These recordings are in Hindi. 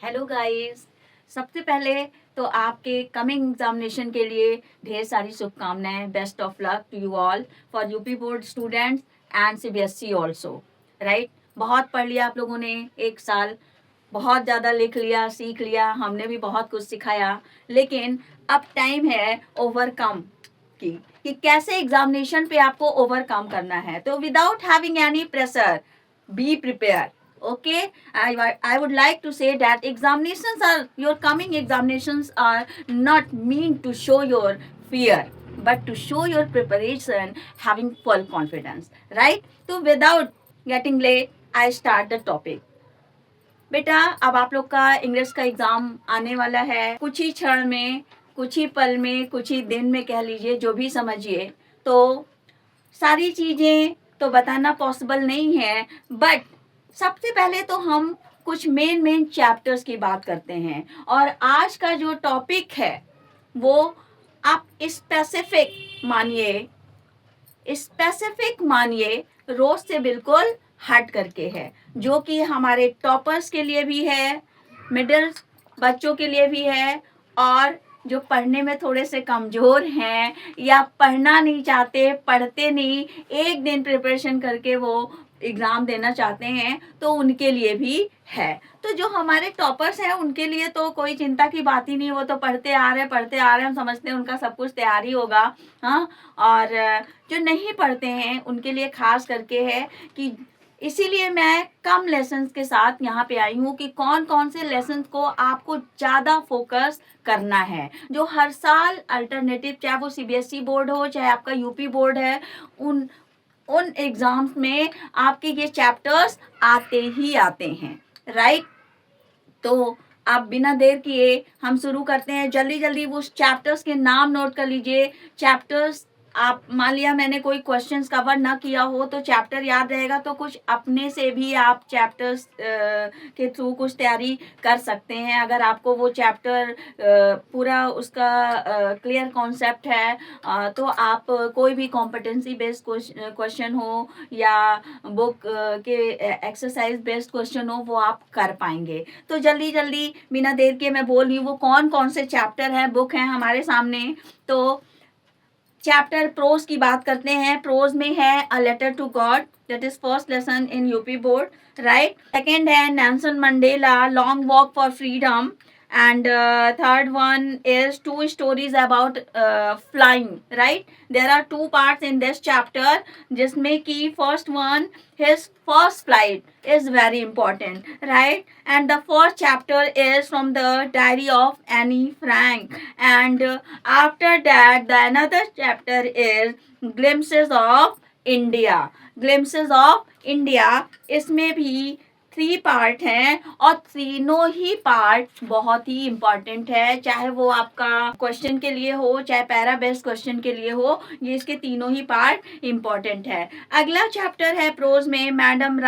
Hello guys. सबसे पहले तो आपके कमिंग एग्जामिनेशन के लिए ढेर सारी शुभकामनाएं। Best of luck to you all for UP board students and CBSE also. Right, बहुत पढ़ लिया आप लोगों ने, एक साल बहुत ज़्यादा लिख लिया, सीख लिया, हमने भी बहुत कुछ सिखाया, लेकिन अब टाइम है ओवरकम की कि कैसे एग्जामिनेशन पे आपको ओवरकम करना है। तो without having any pressure, be prepared. Okay, I would like to say that your coming examinations are not mean to show your fear, but to show your preparation, having full confidence. Right? So without getting late, I start the topic. बेटा, अब आप लोग का इंग्लिश का एग्जाम आने वाला है कुछ ही क्षण में, कुछ ही पल में, कुछ ही दिन में, कह लीजिए, जो भी समझिए। तो सारी चीज़ें तो बताना पॉसिबल नहीं है, बट सबसे पहले तो हम कुछ मेन चैप्टर्स की बात करते हैं। और आज का जो टॉपिक है वो आप स्पेसिफिक मानिए, रोज से बिल्कुल हट करके है, जो कि हमारे टॉपर्स के लिए भी है, मिडिल बच्चों के लिए भी है, और जो पढ़ने में थोड़े से कमज़ोर हैं या पढ़ना नहीं चाहते, पढ़ते नहीं, एक दिन प्रिपरेशन करके वो एग्ज़ाम देना चाहते हैं, तो उनके लिए भी है। तो जो हमारे टॉपर्स हैं उनके लिए तो कोई चिंता की बात ही नहीं, वो तो पढ़ते आ रहे हैं, हम समझते हैं उनका सब कुछ तैयारी होगा। हाँ, और जो नहीं पढ़ते हैं उनके लिए खास करके है कि इसीलिए मैं कम लेसन्स के साथ यहाँ पे आई हूँ कि कौन कौन से लेसन्स को आपको ज़्यादा फोकस करना है। जो हर साल अल्टरनेटिव, चाहे वो सीबीएसई बोर्ड हो चाहे आपका यूपी बोर्ड है, उन एग्ज़ाम्स में आपके ये चैप्टर्स आते ही आते हैं। राइट, तो आप बिना देर किए हम शुरू करते हैं। जल्दी जल्दी उस चैप्टर्स के नाम नोट कर लीजिए। चैप्टर्स, आप मान लिया मैंने कोई क्वेश्चंस कवर ना किया हो तो चैप्टर याद रहेगा, तो कुछ अपने से भी आप चैप्टर्स के थ्रू कुछ तैयारी कर सकते हैं। अगर आपको वो चैप्टर पूरा उसका क्लियर कॉन्सेप्ट है, तो आप कोई भी कॉम्पिटेंसी बेस्ड क्वेश्चन हो या बुक के एक्सरसाइज बेस्ड क्वेश्चन हो, वो आप कर पाएंगे। तो जल्दी जल्दी बिना देर के मैं बोल रही हूँ वो कौन कौन से चैप्टर हैं, बुक हैं हमारे सामने। तो चैप्टर प्रोज की बात करते हैं। प्रोज में है a letter to God, that is first lesson in UP board. Right, second है Nelson Mandela, long walk for freedom, and third one is two stories about flying. Right, there are two parts in this chapter, जिसमें कि first one, his first flight is very important. Right, and the first chapter is from the diary of Annie Frank, and after that the another chapter is glimpses of India. इसमें भी 3 पार्ट हैं और तीनों ही पार्ट बहुत ही इम्पॉर्टेंट है, चाहे वो आपका क्वेश्चन के लिए हो चाहे पैरा बेस्ड क्वेश्चन के लिए हो, ये इसके तीनों ही पार्ट इम्पॉर्टेंट है। अगला चैप्टर है प्रोज में madam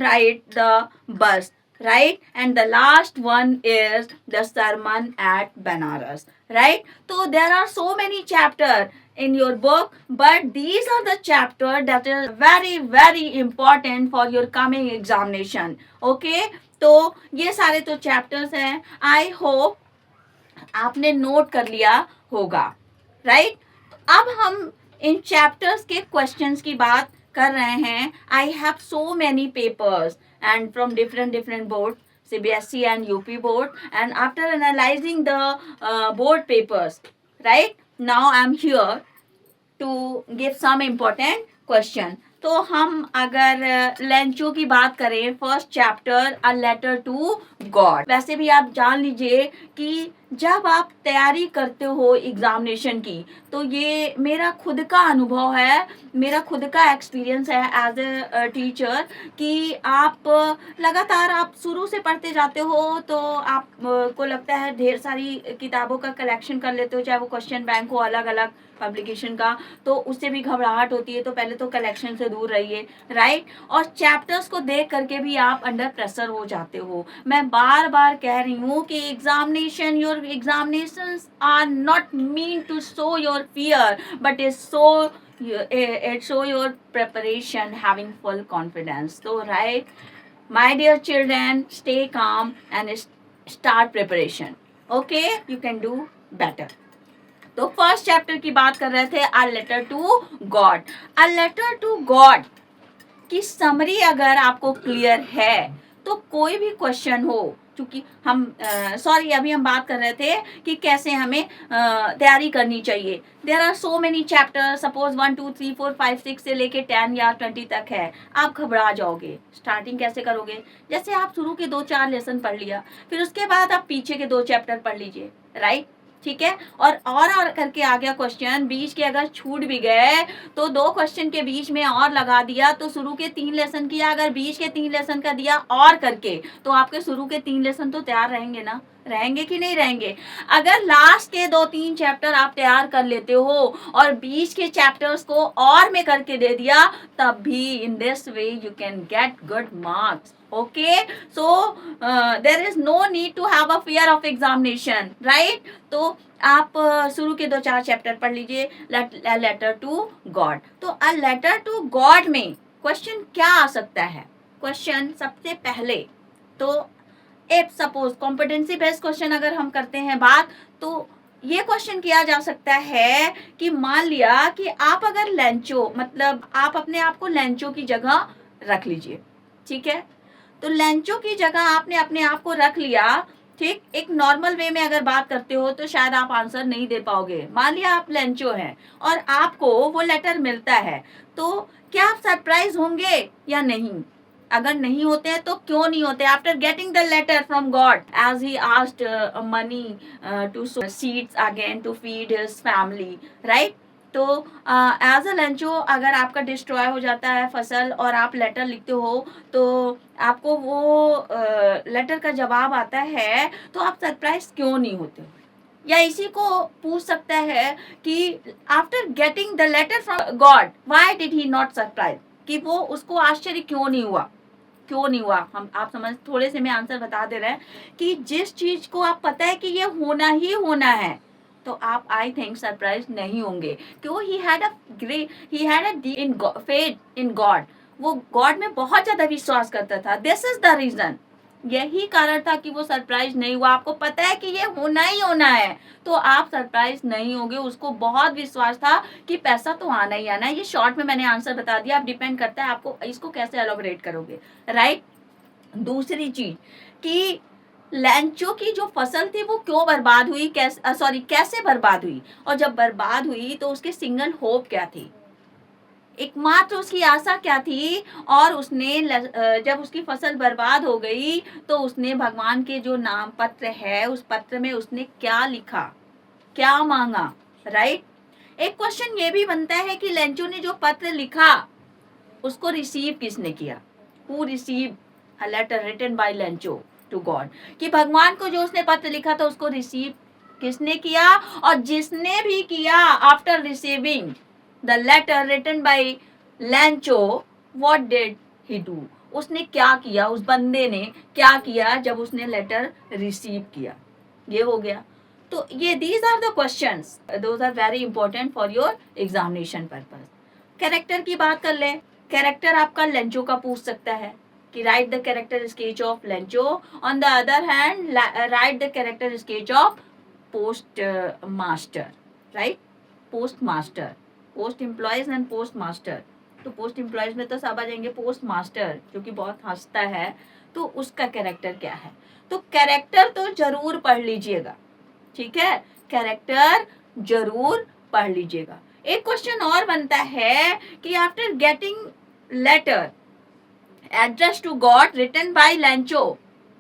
right the bus. Right, and the last one is the sermon at Banaras. Right, so there are so many chapters in your book, but these are the chapters that is very important for your coming examination. Okay, तो ये सारे तो chapters हैं, I hope आपने नोट कर लिया होगा। राइट, अब हम इन चैप्टर्स के क्वेश्चंस की बात कर रहे हैं। I have so many papers and from different board, CBSE and UP board, and after analyzing the board papers, right, now I'm here to give some important question. तो हम अगर लेंचो की बात करें, first chapter a letter to God. वैसे भी आप जान लीजिए कि जब आप तैयारी करते हो एग्जामिनेशन की, तो ये मेरा खुद का अनुभव है, मेरा खुद का एक्सपीरियंस है एज ए टीचर, कि आप लगातार आप शुरू से पढ़ते जाते हो तो आप को लगता है ढेर सारी किताबों का कलेक्शन कर लेते हो, चाहे वो क्वेश्चन बैंक हो अलग अलग पब्लिकेशन का, तो उससे भी घबराहट होती है। तो पहले तो कलेक्शन से दूर रहिए। राइट, और चैप्टर्स को देख करके भी आप अंडर प्रेशर हो जाते हो। मैं बार बार कह रही हूँ कि your examinations are not mean to show your fear, but it show your preparation, having full confidence. So right, My dear children, stay calm and start preparation. Okay, you can do better. तो फर्स्ट चैप्टर की बात कर रहे थे, a letter to God. A letter to God की समरी अगर आपको क्लियर है तो कोई भी क्वेश्चन हो, क्योंकि हम अभी हम बात कर रहे थे कि कैसे हमें तैयारी करनी चाहिए. There are so many chapter, suppose 1 2 3 4 5 6 से लेके 10 या 20 तक है. आप घबरा जाओगे. स्टार्टिंग कैसे करोगे? जैसे आप शुरू के 2-4 लेसन पढ़ लिया, फिर उसके बाद आप पीछे के 2 चैप्टर पढ़ लीजिए. राइट, ठीक है. और करके आ गया क्वेश्चन, बीच के अगर छूट भी गए तो 2 क्वेश्चन के बीच में और लगा दिया, तो शुरू के 3 लेसन किया, अगर बीच के 3 लेसन का दिया और करके, तो आपके शुरू के 3 लेसन तो तैयार रहेंगे ना. रहेंगे कि नहीं रहेंगे? अगर लास्ट के 2-3 चैप्टर आप तैयार कर लेते हो और बीच के चैप्टर्स को और में करके दे दिया, तब भी in this way you can get good marks. Okay, so there is no need to have a fear of examination, right? तो आप शुरू के 2-4 चैप्टर पढ़ लीजिए. Letter to God. तो अ लेटर टू गॉड में क्वेश्चन क्या आ सकता है? क्वेश्चन सबसे पहले तो if suppose competency based question अगर हम करते हैं बात, तो ये क्वेश्चन किया जा सकता है कि मान लिया कि आप अगर लेंचो, मतलब आप अपने आप को लेंचो की जगह रख लीजिए. ठीक है, तो लेंचो की जगह आपने अपने आप को रख लिया. ठीक, एक नॉर्मल वे में अगर बात करते हो तो शायद आप आंसर नहीं दे पाओगे. मान लिया आप लेंचो हैं और आपको वो लेटर मिलता है, तो क्या आप सरप्राइज होंगे या नहीं? अगर नहीं होते हैं तो क्यों नहीं होते? After getting the letter from God, as he asked money to sow seeds again to feed his family, right. तो एज अ लेंचो अगर आपका डिस्ट्रॉय हो जाता है फसल और आप लेटर लिखते हो, तो आपको वो लेटर का जवाब आता है, तो आप सरप्राइज क्यों नहीं होते हो? या इसी को पूछ सकता है कि after getting the letter from God why did he not surprise, कि वो उसको आश्चर्य क्यों नहीं हुआ? क्यों नहीं हुआ? हम आप समझ, थोड़े से में आंसर बता दे रहे हैं कि जिस चीज को आप पता है कि ये होना ही होना है, तो आप आई थिंक सरप्राइज नहीं होंगे. क्यों? He had a faith in God. वो गॉड में बहुत ज्यादा विश्वास करता था. This is the reason. यही कारण था कि वो सरप्राइज नहीं हुआ. आपको पता है कि ये होना ही होना है, तो आप सरप्राइज नहीं होंगे. उसको बहुत विश्वास था कि पैसा तो आना ही आना है. ये शॉर्ट में मैंने आंसर बता दिया. आप डिपेंड करता है आपको इसको कैसे एलोबरेट करोगे. राइट. दूसरी चीज कि लेंचो की जो फसल थी वो क्यों बर्बाद हुई, कैसे बर्बाद हुई, और जब बर्बाद हुई तो उसके सिंगल होप क्या थी, एकमात्र उसकी आशा क्या थी? और उसने जब उसकी फसल बर्बाद हो गई तो उसने भगवान के जो नाम पत्र है, उस पत्र में उसने क्या लिखा, क्या मांगा? राइट. एक क्वेश्चन ये भी बनता है कि लेंचो ने जो पत्र लिखा उसको रिसीव किसने किया? Who receive a letter written by Lencho to God, कि भगवान को जो उसने पत्र लिखा था उसको रिसीव किसने किया? और जिसने भी किया, after receiving the letter written by Lencho, what did he do? उसने क्या किया? उस बंदे ने क्या किया जब उसने लेटर रिसीव किया? ये हो गया. तो ये these are the questions, those are very important for your examination purpose. Character की बात कर ले. कैरेक्टर आपका लेंचो का पूछ सकता है कि right the character sketch of Lencho. On the other hand right the character sketch of post master. Right, post master, post employees and post master. तो पोस्ट एम्प्लॉयज में तो सब आ जाएंगे. पोस्ट मास्टर जो कि बहुत हंसता है, तो उसका कैरेक्टर क्या है? तो कैरेक्टर तो जरूर पढ़ लीजिएगा. ठीक है, कैरेक्टर जरूर पढ़ लीजिएगा. एक क्वेश्चन और बनता है कि after getting letter addressed to God written by Lancho,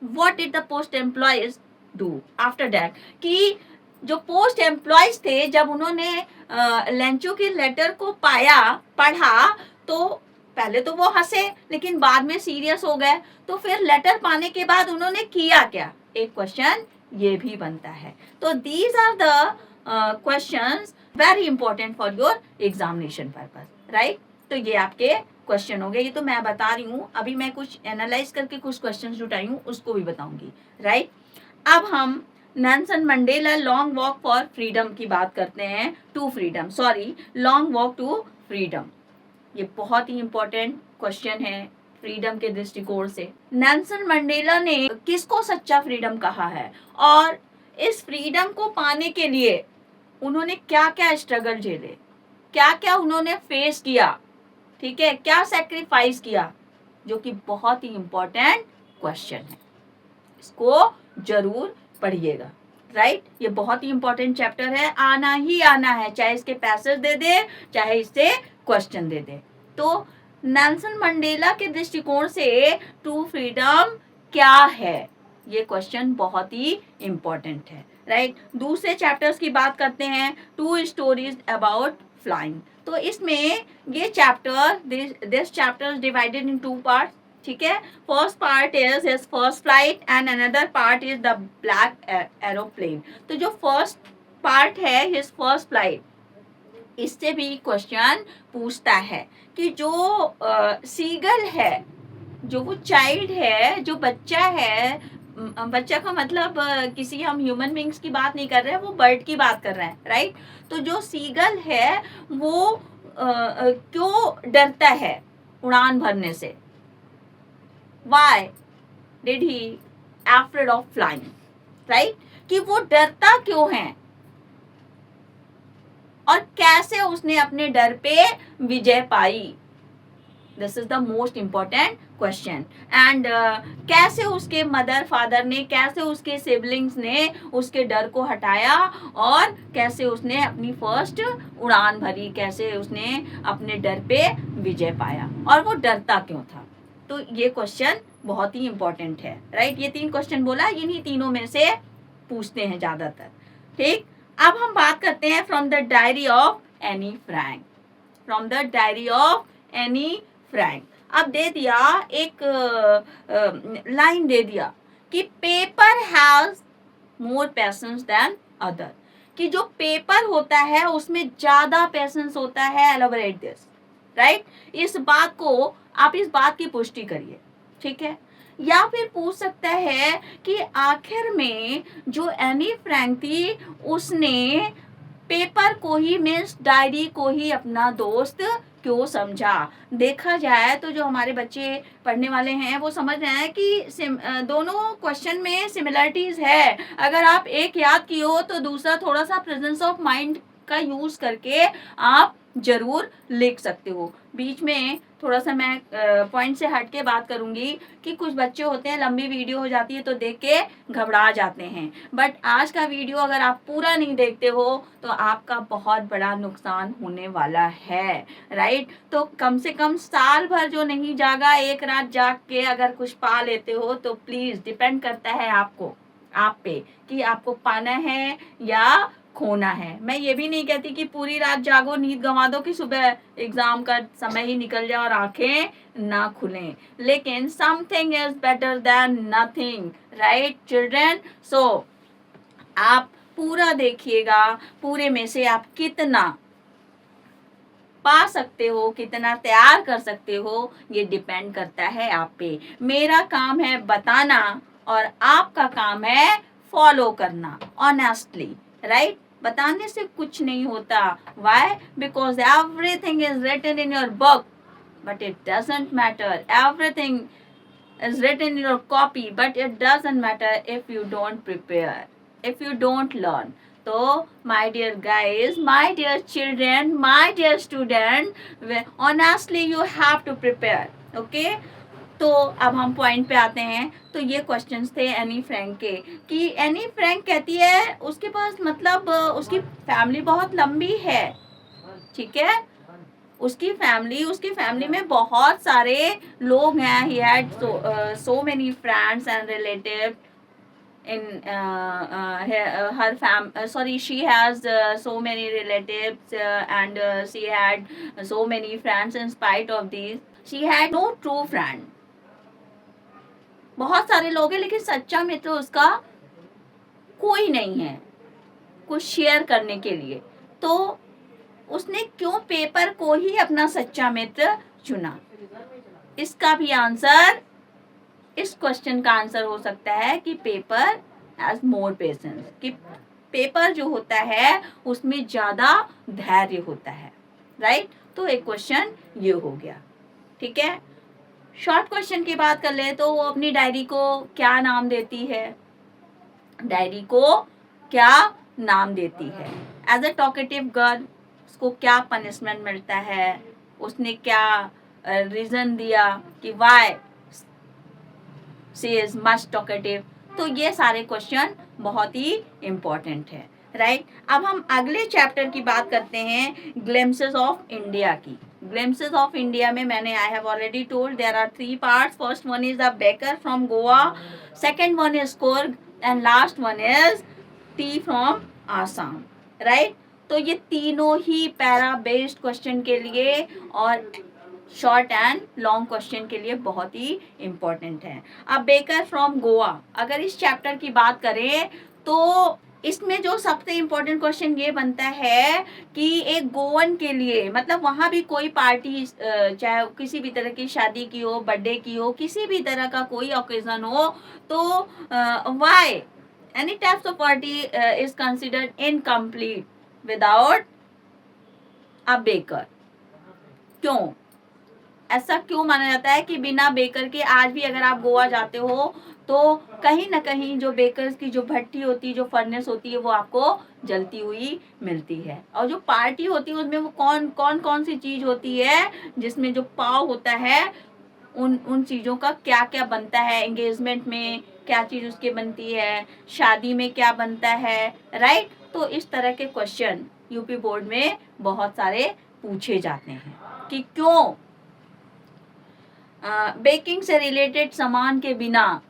what did the post employees do after that? कि जो पोस्ट एम्प्लॉयज थे, जब उन्होंने लेंचो के लेटर को पढ़ा, तो पहले तो वो हंसे, लेकिन बाद में सीरियस हो गए. तो फिर लेटर पाने के बाद उन्होंने किया क्या? एक क्वेश्चन ये भी बनता है. तो these are the questions very important for your examination purpose. Right. तो ये आपके क्वेश्चन हो गए. ये तो मैं बता रही हूँ, अभी मैं कुछ एनालाइज करके कुछ क्वेश्चन जुटाई हूँ, उसको भी बताऊंगी. राइट. अब हम Nelson Mandela long walk for freedom की बात करते हैं. To freedom, sorry, long walk to freedom. ये बहुत ही इंपॉर्टेंट क्वेश्चन है फ्रीडम के दृष्टिकोण से। नेल्सन मंडेला ने किसको सच्चा फ्रीडम कहा है और इस फ्रीडम को पाने के लिए उन्होंने क्या क्या स्ट्रगल झेले, क्या क्या उन्होंने फेस किया, ठीक है, क्या सेक्रीफाइस किया, जो कि बहुत ही इंपॉर्टेंट क्वेश्चन है। इसको जरूर पढ़िएगा, राइट। ये बहुत ही इंपॉर्टेंट चैप्टर है, आना ही आना है, चाहे इसके पैसेज दे दे चाहे इससे क्वेश्चन दे दे। तो नेल्सन मंडेला के दृष्टिकोण से ट्रू फ्रीडम क्या है, ये क्वेश्चन बहुत ही इंपॉर्टेंट है, राइट। दूसरे चैप्टर्स की बात करते हैं, टू स्टोरीज अबाउट फ्लाइंग। तो इसमें ये chapter, this chapter divided in two parts, ठीक है। First part is his first flight and another part is the black aeroplane. तो जो फर्स्ट पार्ट है हिज फर्स्ट फ्लाइट, इससे भी क्वेश्चन पूछता है कि जो सीगल है, जो वो चाइल्ड है, जो बच्चा है, बच्चा का मतलब किसी हम ह्यूमन बींग्स की बात नहीं कर रहे हैं, वो बर्ड की बात कर रहे हैं, राइट। तो जो सीगल है वो क्यों डरता है उड़ान भरने से? Why did he afraid of flying, right? कि वो डरता क्यों है और कैसे उसने अपने डर पे विजय पाई? This is the most important question. And कैसे उसके मदर फादर ने, कैसे उसके सिबलिंग्स ने उसके डर को हटाया और कैसे उसने अपनी फर्स्ट उड़ान भरी, कैसे उसने अपने डर पे विजय पाया और वो डरता क्यों था? तो ये क्वेश्चन बहुत ही इंपॉर्टेंट है, राइट। ये 3 क्वेश्चन बोला, इन्हीं तीनों में से पूछते हैं ज्यादातर, ठीक। अब हम बात करते हैं from the diary of Anne Frank. From the diary of Anne Frank. अब दे दिया एक लाइन दे दिया कि paper has more patience than other, कि जो पेपर होता है उसमें ज्यादा पेशेंस होता है। Elaborate this, right. इस बात को आप इस बात की पुष्टि करिए, ठीक है। या फिर पूछ सकता है कि आखिर में जो एनी फ्रैंक थी उसने पेपर को ही, मीन्स डायरी को ही अपना दोस्त क्यों समझा? देखा जाए तो जो हमारे बच्चे पढ़ने वाले हैं वो समझ रहे हैं कि दोनों क्वेश्चन में सिमिलरिटीज है। अगर आप एक याद किए हो तो दूसरा थोड़ा सा प्रेजेंस ऑफ माइंड का यूज करके आप जरूर लिख सकते हो। बीच में थोड़ा सा मैं पॉइंट से हट के बात करूंगी कि कुछ बच्चे होते हैं, लंबी वीडियो हो जाती है तो देख के घबरा जाते हैं, बट आज का वीडियो अगर आप पूरा नहीं देखते हो तो आपका बहुत बड़ा नुकसान होने वाला है, राइट। तो कम से कम साल भर जो नहीं जागा, एक रात जाग के अगर कुछ पा लेते हो तो प्लीज, डिपेंड करता है आपको, आप पे, कि आपको पाना है या खोना है। मैं ये भी नहीं कहती कि पूरी रात जागो, नींद गंवा दो कि सुबह एग्जाम का समय ही निकल जाए और आंखें ना खुलें, लेकिन something is better than nothing, right children. So आप पूरा देखिएगा, पूरे में से आप कितना पा सकते हो, कितना तैयार कर सकते हो, ये डिपेंड करता है आप पे। मेरा काम है बताना और आपका काम है फॉलो करना ऑनेस्टली, राइट। बताने से कुछ नहीं होता। Why? Because everything is written in your book but it doesn't matter. Everything is written in your copy but it doesn't matter if you don't prepare, if you don't learn. So my dear guys, my dear children, my dear student, honestly you have to prepare, okay। तो अब हम पॉइंट पे आते हैं। तो ये क्वेश्चंस थे एनी फ्रैंक के, कि एनी फ्रैंक कहती है उसके पास, मतलब उसकी फैमिली बहुत लंबी है, ठीक है। उसकी फैमिली में बहुत सारे लोग हैं। He had so many friends and relatives in she has so many relatives and she had so many friends. In spite of these, she had no true friend. बहुत सारे लोग हैं लेकिन सच्चा मित्र उसका कोई नहीं है कुछ शेयर करने के लिए। तो उसने क्यों पेपर को ही अपना सच्चा मित्र चुना? इसका भी आंसर, इस क्वेश्चन का आंसर हो सकता है कि पेपर हैज मोर पेशेंस, कि पेपर जो होता है उसमें ज्यादा धैर्य होता है, राइट। तो एक क्वेश्चन ये हो गया, ठीक है। शॉर्ट क्वेश्चन की बात कर ले तो वो अपनी डायरी को क्या नाम देती है, डायरी को क्या नाम देती है। एज अ टॉकेटिव गर्ल उसको क्या पनिशमेंट मिलता है, उसने क्या रीजन दिया कि why she is much talkative. तो ये सारे क्वेश्चन बहुत ही इम्पोर्टेंट है, राइट। अब हम अगले चैप्टर की बात करते हैं, ग्लिम्पसेस ऑफ इंडिया की। ग्लिम्पसेस ऑफ इंडिया में मैंने I have already told there are 3 parts. First one is the baker from Goa, second one is Coorg and last one is tea from Assam, right. तो ये तीनों ही पैरा बेस्ड क्वेश्चन के लिए और शॉर्ट एंड लॉन्ग क्वेश्चन के लिए बहुत ही इम्पोर्टेंट है। अब बेकर फ्रॉम गोवा, अगर इस चैप्टर की बात करें तो इसमें जो सबसे इम्पोर्टेंट क्वेश्चन ये बनता है कि एक गोवन के लिए, मतलब वहाँ भी कोई पार्टी, चाहे किसी भी तरह की शादी की हो, बर्थडे की हो, किसी भी तरह का कोई ओकेजन हो, तो why any types of party is considered incomplete without a baker. क्यों ऐसा क्यों माना जाता है कि बिना बेकर के आज भी अगर आप गोवा जाते हो तो कहीं ना कहीं जो बेकर्स की जो भट्टी होती है, जो फर्नेस होती है, वो आपको जलती हुई मिलती है। और जो पार्टी होती है उसमें वो कौन सी चीज होती है, जिसमें जो पाव होता है उन चीजों का क्या क्या बनता है, एंगेजमेंट में क्या चीज उसके बनती है, शादी में क्या बनता है, राइट। तो इस तरह के क्वेश्चन यूपी बोर्ड में बहुत सारे पूछे जाते हैं कि क्यों बेकिंग से रिलेटेड सामान के बिना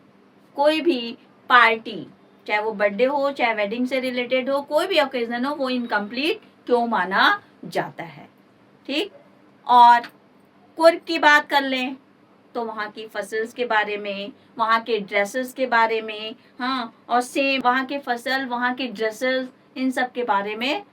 कोई भी पार्टी, चाहे वो बर्थडे हो, चाहे वेडिंग से रिलेटेड हो, कोई भी ओकेजन हो, वो इनकम्प्लीट क्यों माना जाता है, ठीक। और कुर्ग की बात कर लें तो वहाँ की फसल्स के बारे में, वहाँ के ड्रेसेस के बारे में, हाँ, और सेम वहाँ के फसल, वहाँ के ड्रेसेस, इन सब के बारे में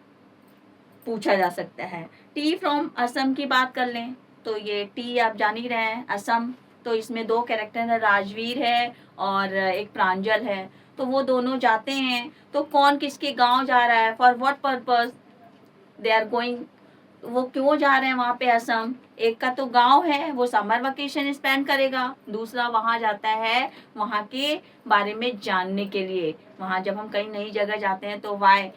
पूछा जा सकता है। टी फ्रॉम असम की बात कर लें तो ये टी आप जान ही रहे हैं, असम। तो इसमें 2 कैरेक्टर है, राजवीर है और एक प्रांजल है। तो वो दोनों जाते हैं, तो कौन किसके गांव जा रहा है, for what purpose they are going, वो क्यों जा रहे हैं वहाँ पे असम। एक का तो गांव है, वो समर वेकेशन स्पेंड करेगा, दूसरा वहाँ जाता है वहाँ के बारे में जानने के लिए। वहाँ जब हम कहीं नई जगह जाते हैं तो वाई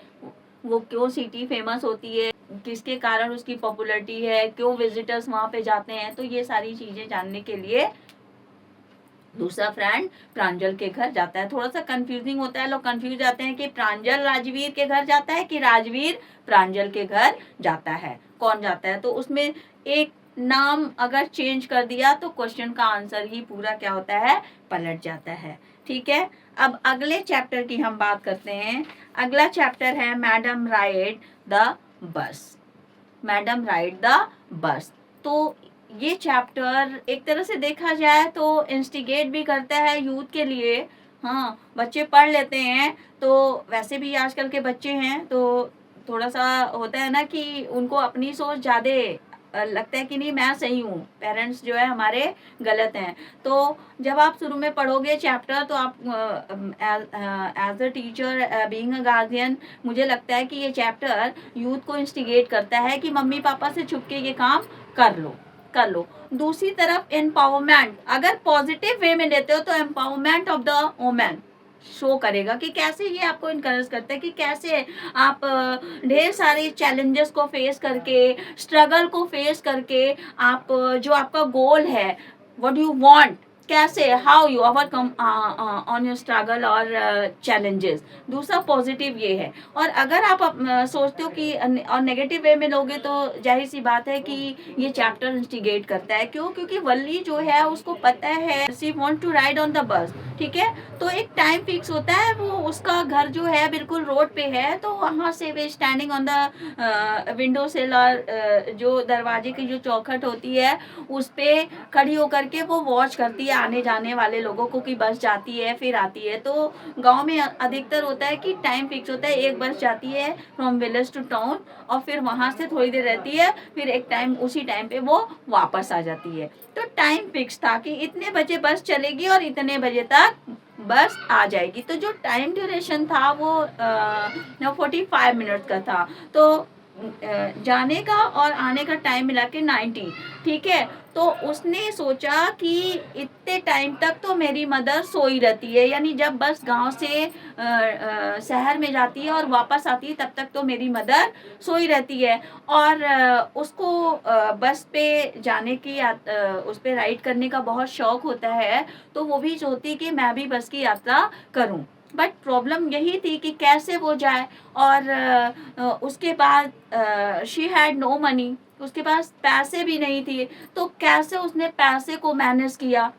वो क्यों सिटी फेमस होती है, किसके कारण उसकी पॉपुलैरिटी है, क्यों विजिटर्स वहाँ पे जाते हैं, तो ये सारी चीजें जानने के लिए दूसरा फ्रेंड प्रांजल के घर जाता है। थोड़ा सा कंफ्यूजिंग होता है, लोग कंफ्यूज जाते हैं कि प्रांजल राजवीर के घर जाता है कि राजवीर प्रांजल के घर जाता है, कौन जाता है। तो उसमें एक नाम अगर चेंज कर दिया तो क्वेश्चन का आंसर ही पूरा क्या होता है, पलट जाता है, ठीक है। अब अगले चैप्टर की हम बात करते हैं। अगला चैप्टर है madam ride the bus. Madam ride the bus. तो ये चैप्टर एक तरह से देखा जाए तो इंस्टिगेट भी करता है यूथ के लिए। हाँ, बच्चे पढ़ लेते हैं, तो वैसे भी आजकल के बच्चे हैं तो थोड़ा सा होता है ना कि उनको अपनी सोच ज़्यादा लगता है कि नहीं मैं सही हूँ, पेरेंट्स जो है हमारे गलत हैं। तो जब आप शुरू में पढ़ोगे चैप्टर तो आप as a teacher, being a guardian, मुझे लगता है कि ये चैप्टर यूथ को इंस्टिगेट करता है कि मम्मी पापा से छुप के ये काम कर लो। दूसरी तरफ एम्पावरमेंट, अगर पॉजिटिव वे में लेते हो तो empowerment of the women show करेगा कि कैसे ये आपको इनकरेज करता है कि कैसे आप ढेर सारे चैलेंजेस को फेस करके, स्ट्रगल को फेस करके, आप जो आपका गोल है, व्हाट यू वांट, कैसे, how you overcome on your struggle और चैलेंजेस। दूसरा पॉजिटिव ये है। और अगर आप सोचते हो कि और नेगेटिव वे में लोगे तो जाहिर सी बात है कि ये चैप्टर इंस्टिगेट करता है। क्यों? क्योंकि वल्ली जो है उसको पता है she want to ride on the bus, ठीक है। तो एक टाइम फिक्स होता है, वो उसका घर जो है बिल्कुल रोड पे है, तो वहाँ से वे standing on the window sill और जो दरवाजे की जो चौखट होती है उस पे खड़ी होकर के वो वॉच करती है आने जाने वाले लोगों को कि बस जाती है फिर आती है। तो गांव में अधिकतर होता है कि टाइम फिक्स होता है, एक बस जाती है फ्रॉम विलेज टू टाउन और फिर वहां से थोड़ी देर रहती है, फिर एक टाइम उसी टाइम पे वो वापस आ जाती है। तो टाइम फिक्स था कि इतने बजे बस चलेगी और इतने बजे तक बस आ जाएगी। तो जो टाइम ड्यूरेशन था वो 45 मिनट का था। तो जाने का और आने का टाइम मिला के 90, ठीक है। तो उसने सोचा कि इतने टाइम तक तो मेरी मदर सोई रहती है, यानी जब बस गांव से शहर में जाती है और वापस आती है तब तक तो मेरी मदर सोई रहती है। और उसको बस पे जाने की उस पे राइड करने का बहुत शौक होता है, तो वो भी चाहती है कि मैं भी बस की यात्रा करूं। बट प्रॉब्लम यही थी कि कैसे वो जाए। और उसके बाद शी हैड नो मनी, उसके पास पैसे भी नहीं थे। तो कैसे उसने पैसे को मैनेज किया,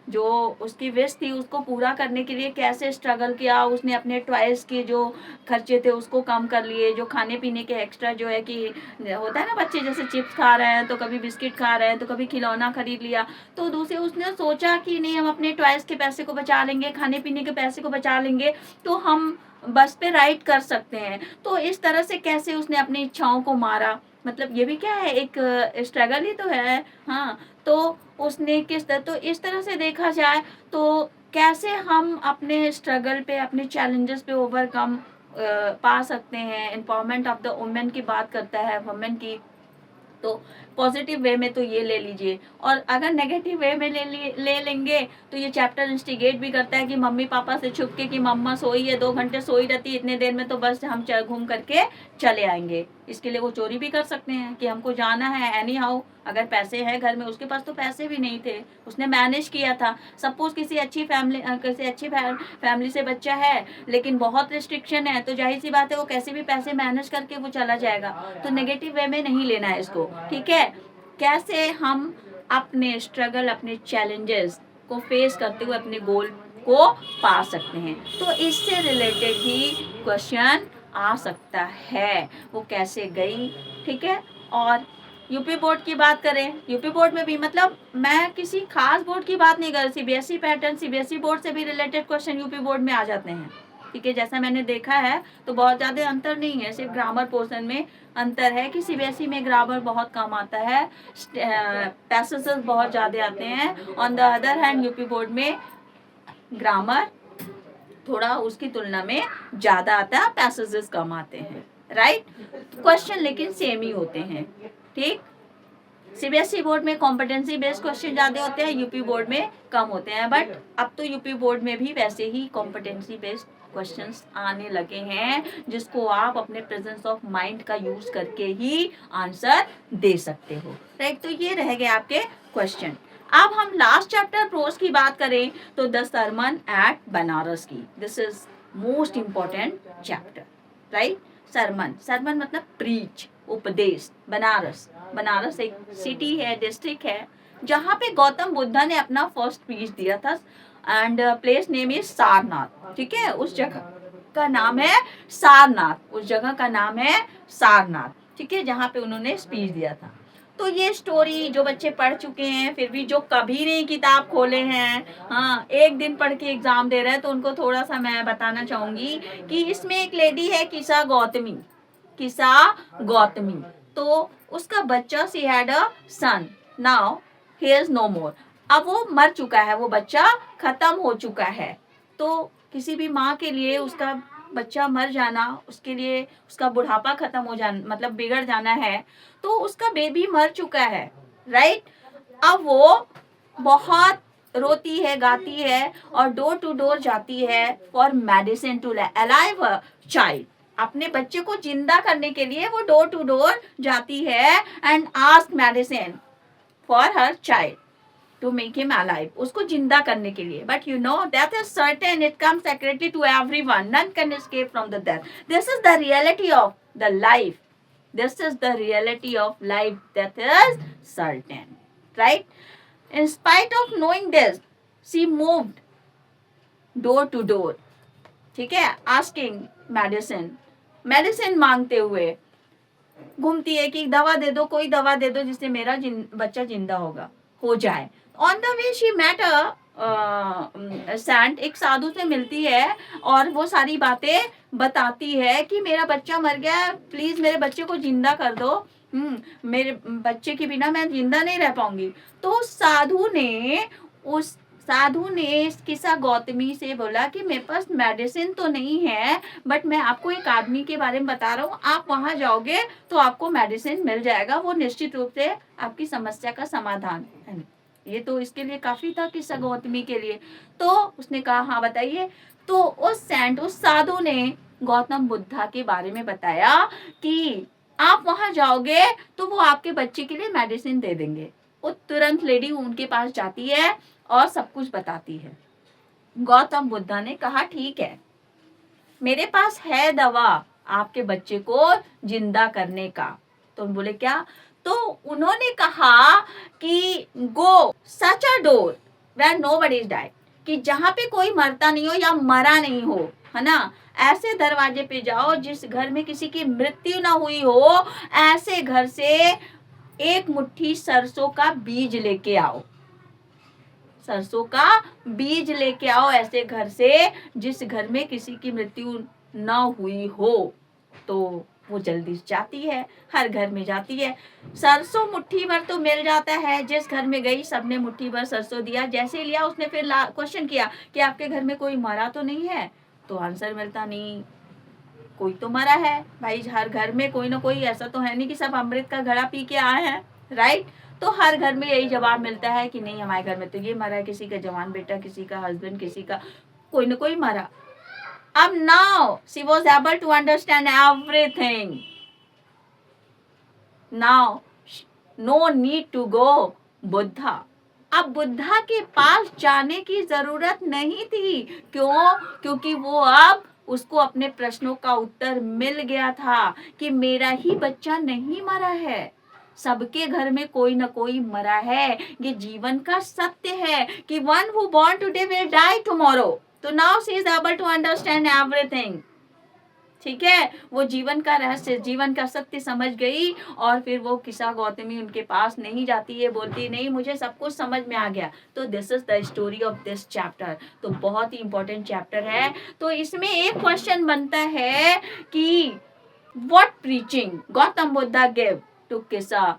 जो उसकी विश थी उसको पूरा करने के लिए कैसे स्ट्रगल किया। उसने अपने टॉयज के जो खर्चे थे उसको कम कर लिए, जो खाने पीने के एक्स्ट्रा जो है कि होता है ना, बच्चे जैसे चिप्स खा रहे हैं तो कभी बिस्किट खा रहे हैं तो कभी खिलौना खरीद लिया। तो दूसरे उसने सोचा कि नहीं, हम अपने टॉयज के पैसे को बचा लेंगे, खाने पीने के पैसे को बचा लेंगे, तो हम बस पे राइड कर सकते हैं। तो इस तरह से कैसे उसने अपनी इच्छाओं को मारा, मतलब ये भी क्या है, एक स्ट्रगल ही तो है। हाँ, तो उसने किस तरह, तो इस तरह से देखा जाए तो कैसे हम अपने स्ट्रगल पे, अपने चैलेंजेस पे ओवरकम पा सकते हैं। एम्पावरमेंट ऑफ द वुमेन की बात करता है, वुमेन की। तो पॉजिटिव वे में तो ये ले लीजिए, और अगर नेगेटिव वे में ले लेंगे तो ये चैप्टर इंस्टिगेट भी करता है कि मम्मी पापा से छुप के कि मम्मा सोई है, 2 घंटे सोई रहती है, इतने देर में तो बस हम घूम करके चले आएंगे। इसके लिए वो चोरी भी कर सकते हैं कि हमको जाना है एनी हाउ। अगर पैसे हैं घर में, उसके पास तो पैसे भी नहीं थे, उसने मैनेज किया था। सपोज किसी अच्छी फैमिली से बच्चा है लेकिन बहुत रिस्ट्रिक्शन है, तो जाहिर सी बात है वो कैसे भी पैसे मैनेज करके वो चला जाएगा। तो नेगेटिव वे में नहीं लेना है इसको, ठीक है। कैसे हम अपने स्ट्रगल, अपने चैलेंजेस को फेस करते हुए अपने गोल को पा सकते हैं, तो इससे रिलेटेड ही क्वेश्चन आ सकता है। वो कैसे गई, ठीक है। और यूपी बोर्ड की बात करें, यूपी बोर्ड में भी, मतलब मैं किसी खास बोर्ड की बात नहीं कर रही, सीबीएसई पैटर्न, सीबीएसई बोर्ड से भी रिलेटेड क्वेश्चन यूपी बोर्ड में आ जाते हैं, ठीक है। जैसा मैंने देखा है तो बहुत ज़्यादा अंतर नहीं है, सिर्फ ग्रामर पोर्शन में अंतर है कि सीबीएसई में ग्रामर बहुत कम आता है, पैसेजेस बहुत ज़्यादा आते हैं। On the other hand UP board में ग्रामर थोड़ा उसकी तुलना में ज़्यादा आता है, पैसेजेस कम आते हैं, राइट। क्वेश्चन लेकिन सेम ही होते हैं, ठीक। सीबीएसई बोर्ड में कॉम्पिटेंसी बेस्ड क्वेश्चन ज़्यादा होते हैं, यूपी बोर्ड में कम होते हैं। बट अब तो यूपी बोर्ड में भी वैसे ही कॉम्पिटेंसी बेस्ड क्वेश्चंस आने लगे हैं, जिसको आप अपने प्रेजेंस ऑफ माइंड का यूज करके ही आंसर दे सकते हो, राइट। तो ये रह गए आपके क्वेश्चन। अब हम लास्ट चैप्टर प्रोज की बात करें तो द सरमन एट बनारस की, this is most important chapter, right. Sermon, sermon मतलब प्रीच, उपदेश। बनारस, बनारस एक सिटी है, डिस्ट्रिक्ट है, जहाँ पे गौतम बुद्धा ने अपना फर्स्ट स्पीच दिया था। And place name is Sarnath, ठीक है। उस जगह का नाम है सारनाथ, उस जगह का नाम है सारनाथ, ठीक है, जहाँ पे उन्होंने स्पीच दिया था। तो ये स्टोरी जो बच्चे पढ़ चुके हैं, फिर भी जो कभी नहीं किताब खोले हैं, हाँ, एक दिन पढ़ के एग्जाम दे रहे हैं, तो उनको थोड़ा सा मैं बताना चाहूंगी कि इसमें एक लेडी है किसा गौतमी, किसा गौतमी। तो उसका बच्चा, she had a son, now he is no more. अब वो मर चुका है, वो बच्चा खत्म हो चुका है। तो किसी भी माँ के लिए उसका बच्चा मर जाना, उसके लिए उसका बुढ़ापा खत्म हो जाना, मतलब बिगड़ जाना है, तो उसका बेबी मर चुका है, राइट। अब वो बहुत रोती है, गाती है, और डोर टू डोर जाती है for medicine to alive a child. अपने बच्चे को जिंदा करने के लिए वो डोर टू डोर जाती है and ask medicine for her child to make him alive, उसको जिंदा करने के लिए। But you know death is certain, it comes secretly to everyone, none can escape from the death. This is the reality of the life, this is the reality of life, death is certain, right. In spite of knowing this, she moved door to door, ठीक है, asking medicine, मेडिसिन मांगते हुए घूमती है कि दवा दे दो, कोई दवा दे दो जिससे मेरा बच्चा जिंदा हो जाए। On the way she met a saint, एक साधु से मिलती है और वो सारी बातें बताती है कि मेरा बच्चा मर गया, प्लीज मेरे बच्चे को जिंदा कर दो, मेरे बच्चे के बिना मैं जिंदा नहीं रह पाऊंगी। तो साधु ने उस साधु ने किसा गौतमी से बोला कि मेरे पास मेडिसिन तो नहीं है, बट मैं आपको एक आदमी के बारे में बता रहा हूँ, आप वहां जाओगे तो आपको मेडिसिन मिल जाएगा, वो निश्चित रूप से आपकी समस्या का समाधान है। ये तो इसके लिए काफी था किस्सा गौतमी के लिए। तो उसने कहा हाँ बताइए। तो उस साधु ने गौतम बुद्धा के बारे में बताया कि आप वहां जाओगे तो वो आपके बच्चे के लिए मेडिसिन दे देंगे। वो तुरंत लेडी उनके पास जाती है और सब कुछ बताती है। गौतम बुद्धा ने कहा ठीक है, मेरे पास है दवा आपके बच्चे को जिंदा करने का। तो बोले क्या? तो उन्होंने कहा कि go such a door where nobody is died, कि जहां पे कोई मरता नहीं हो या मरा नहीं हो, है ना, ऐसे दरवाजे पे जाओ जिस घर में किसी की मृत्यु ना हुई हो, ऐसे घर से एक मुट्ठी सरसों का बीज लेके आओ। सरसों का बीज लेके आओ ऐसे घर से जिस घर में किसी की मृत्यु न हुई हो। तो वो जल्दी जाती है, हर घर में जाती है। सरसों मुट्ठी भर तो मिल जाता है, जिस घर में गई सबने मुट्ठी भर सरसों दिया। जैसे लिया उसने फिर क्वेश्चन किया कि आपके घर में कोई मरा तो नहीं है? तो आंसर मिलता नहीं, कोई तो मरा है भाई। हर घर में कोई ना कोई, ऐसा तो है नहीं कि सब अमृत का घड़ा पी के आए हैं, राइट। तो हर घर में यही जवाब मिलता है कि नहीं, हमारे घर में तो ये मरा है, किसी का जवान बेटा, किसी का हस्बैंड, किसी का कोई ना कोई मरा। अब now she was able to understand everything. Now no need to go Buddha. अब बुद्धा के पास जाने की जरूरत नहीं थी। क्यों? क्योंकि वो अब उसको अपने प्रश्नों का उत्तर मिल गया था कि मेरा ही बच्चा नहीं मरा है, सबके घर में कोई ना कोई मरा है। ये जीवन का सत्य है कि one who born today will die tomorrow. तो now she is able to understand everything. ठीक है, वो जीवन का रहस्य, जीवन का सत्य समझ गई। और फिर वो किस्सा गौतमी उनके पास नहीं जाती है, बोलती नहीं मुझे सब कुछ समझ में आ गया। तो this is the story of this chapter. तो बहुत ही इंपॉर्टेंट चैप्टर है। तो इसमें एक क्वेश्चन बनता है कि what preaching Gautam Buddha give to Kisa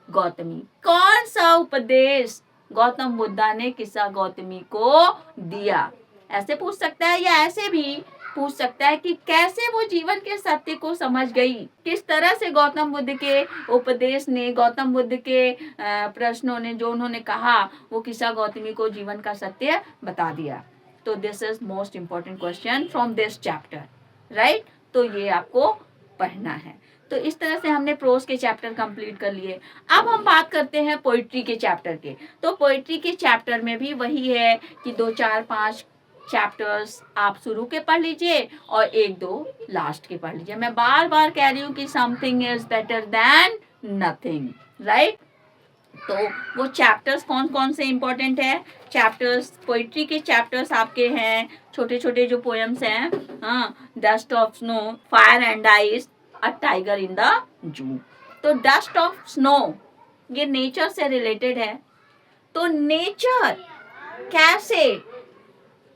Gotami. कौन सा उपदेश गौतम बुद्धा ने किस्सा गौतमी को दिया? ऐसे पूछ सकता है, या ऐसे भी पूछ सकता है कि कैसे वो जीवन के सत्य को समझ गई, किस तरह से गौतम बुद्ध के उपदेश ने, गौतम बुद्ध के प्रश्नों ने, जो उन्होंने कहा, वो किस्सा गौतमी को जीवन का सत्य बता दिया। तो this is most important question from this chapter, right. तो ये आपको पढ़ना है। तो इस तरह से हमने प्रोज के चैप्टर कंप्लीट कर लिए। अब हम बात करते हैं पोइट्री के चैप्टर के। तो पोइट्री के चैप्टर में भी वही है कि 2, 4, 5 चैप्टर्स आप शुरू के पढ़ लीजिए और 1, 2 लास्ट के पढ़ लीजिए। मैं बार बार कह रही हूँ कि something is better than nothing, right. तो वो चैप्टर्स कौन कौन से इंपॉर्टेंट है? चैप्टर्स, पोइट्री के चैप्टर्स आपके हैं, छोटे छोटे जो पोएम्स हैं, हाँ, dust of snow, fire and ice, a tiger in the जू। तो डस्ट ऑफ स्नो ये नेचर से रिलेटेड है। तो नेचर कैसे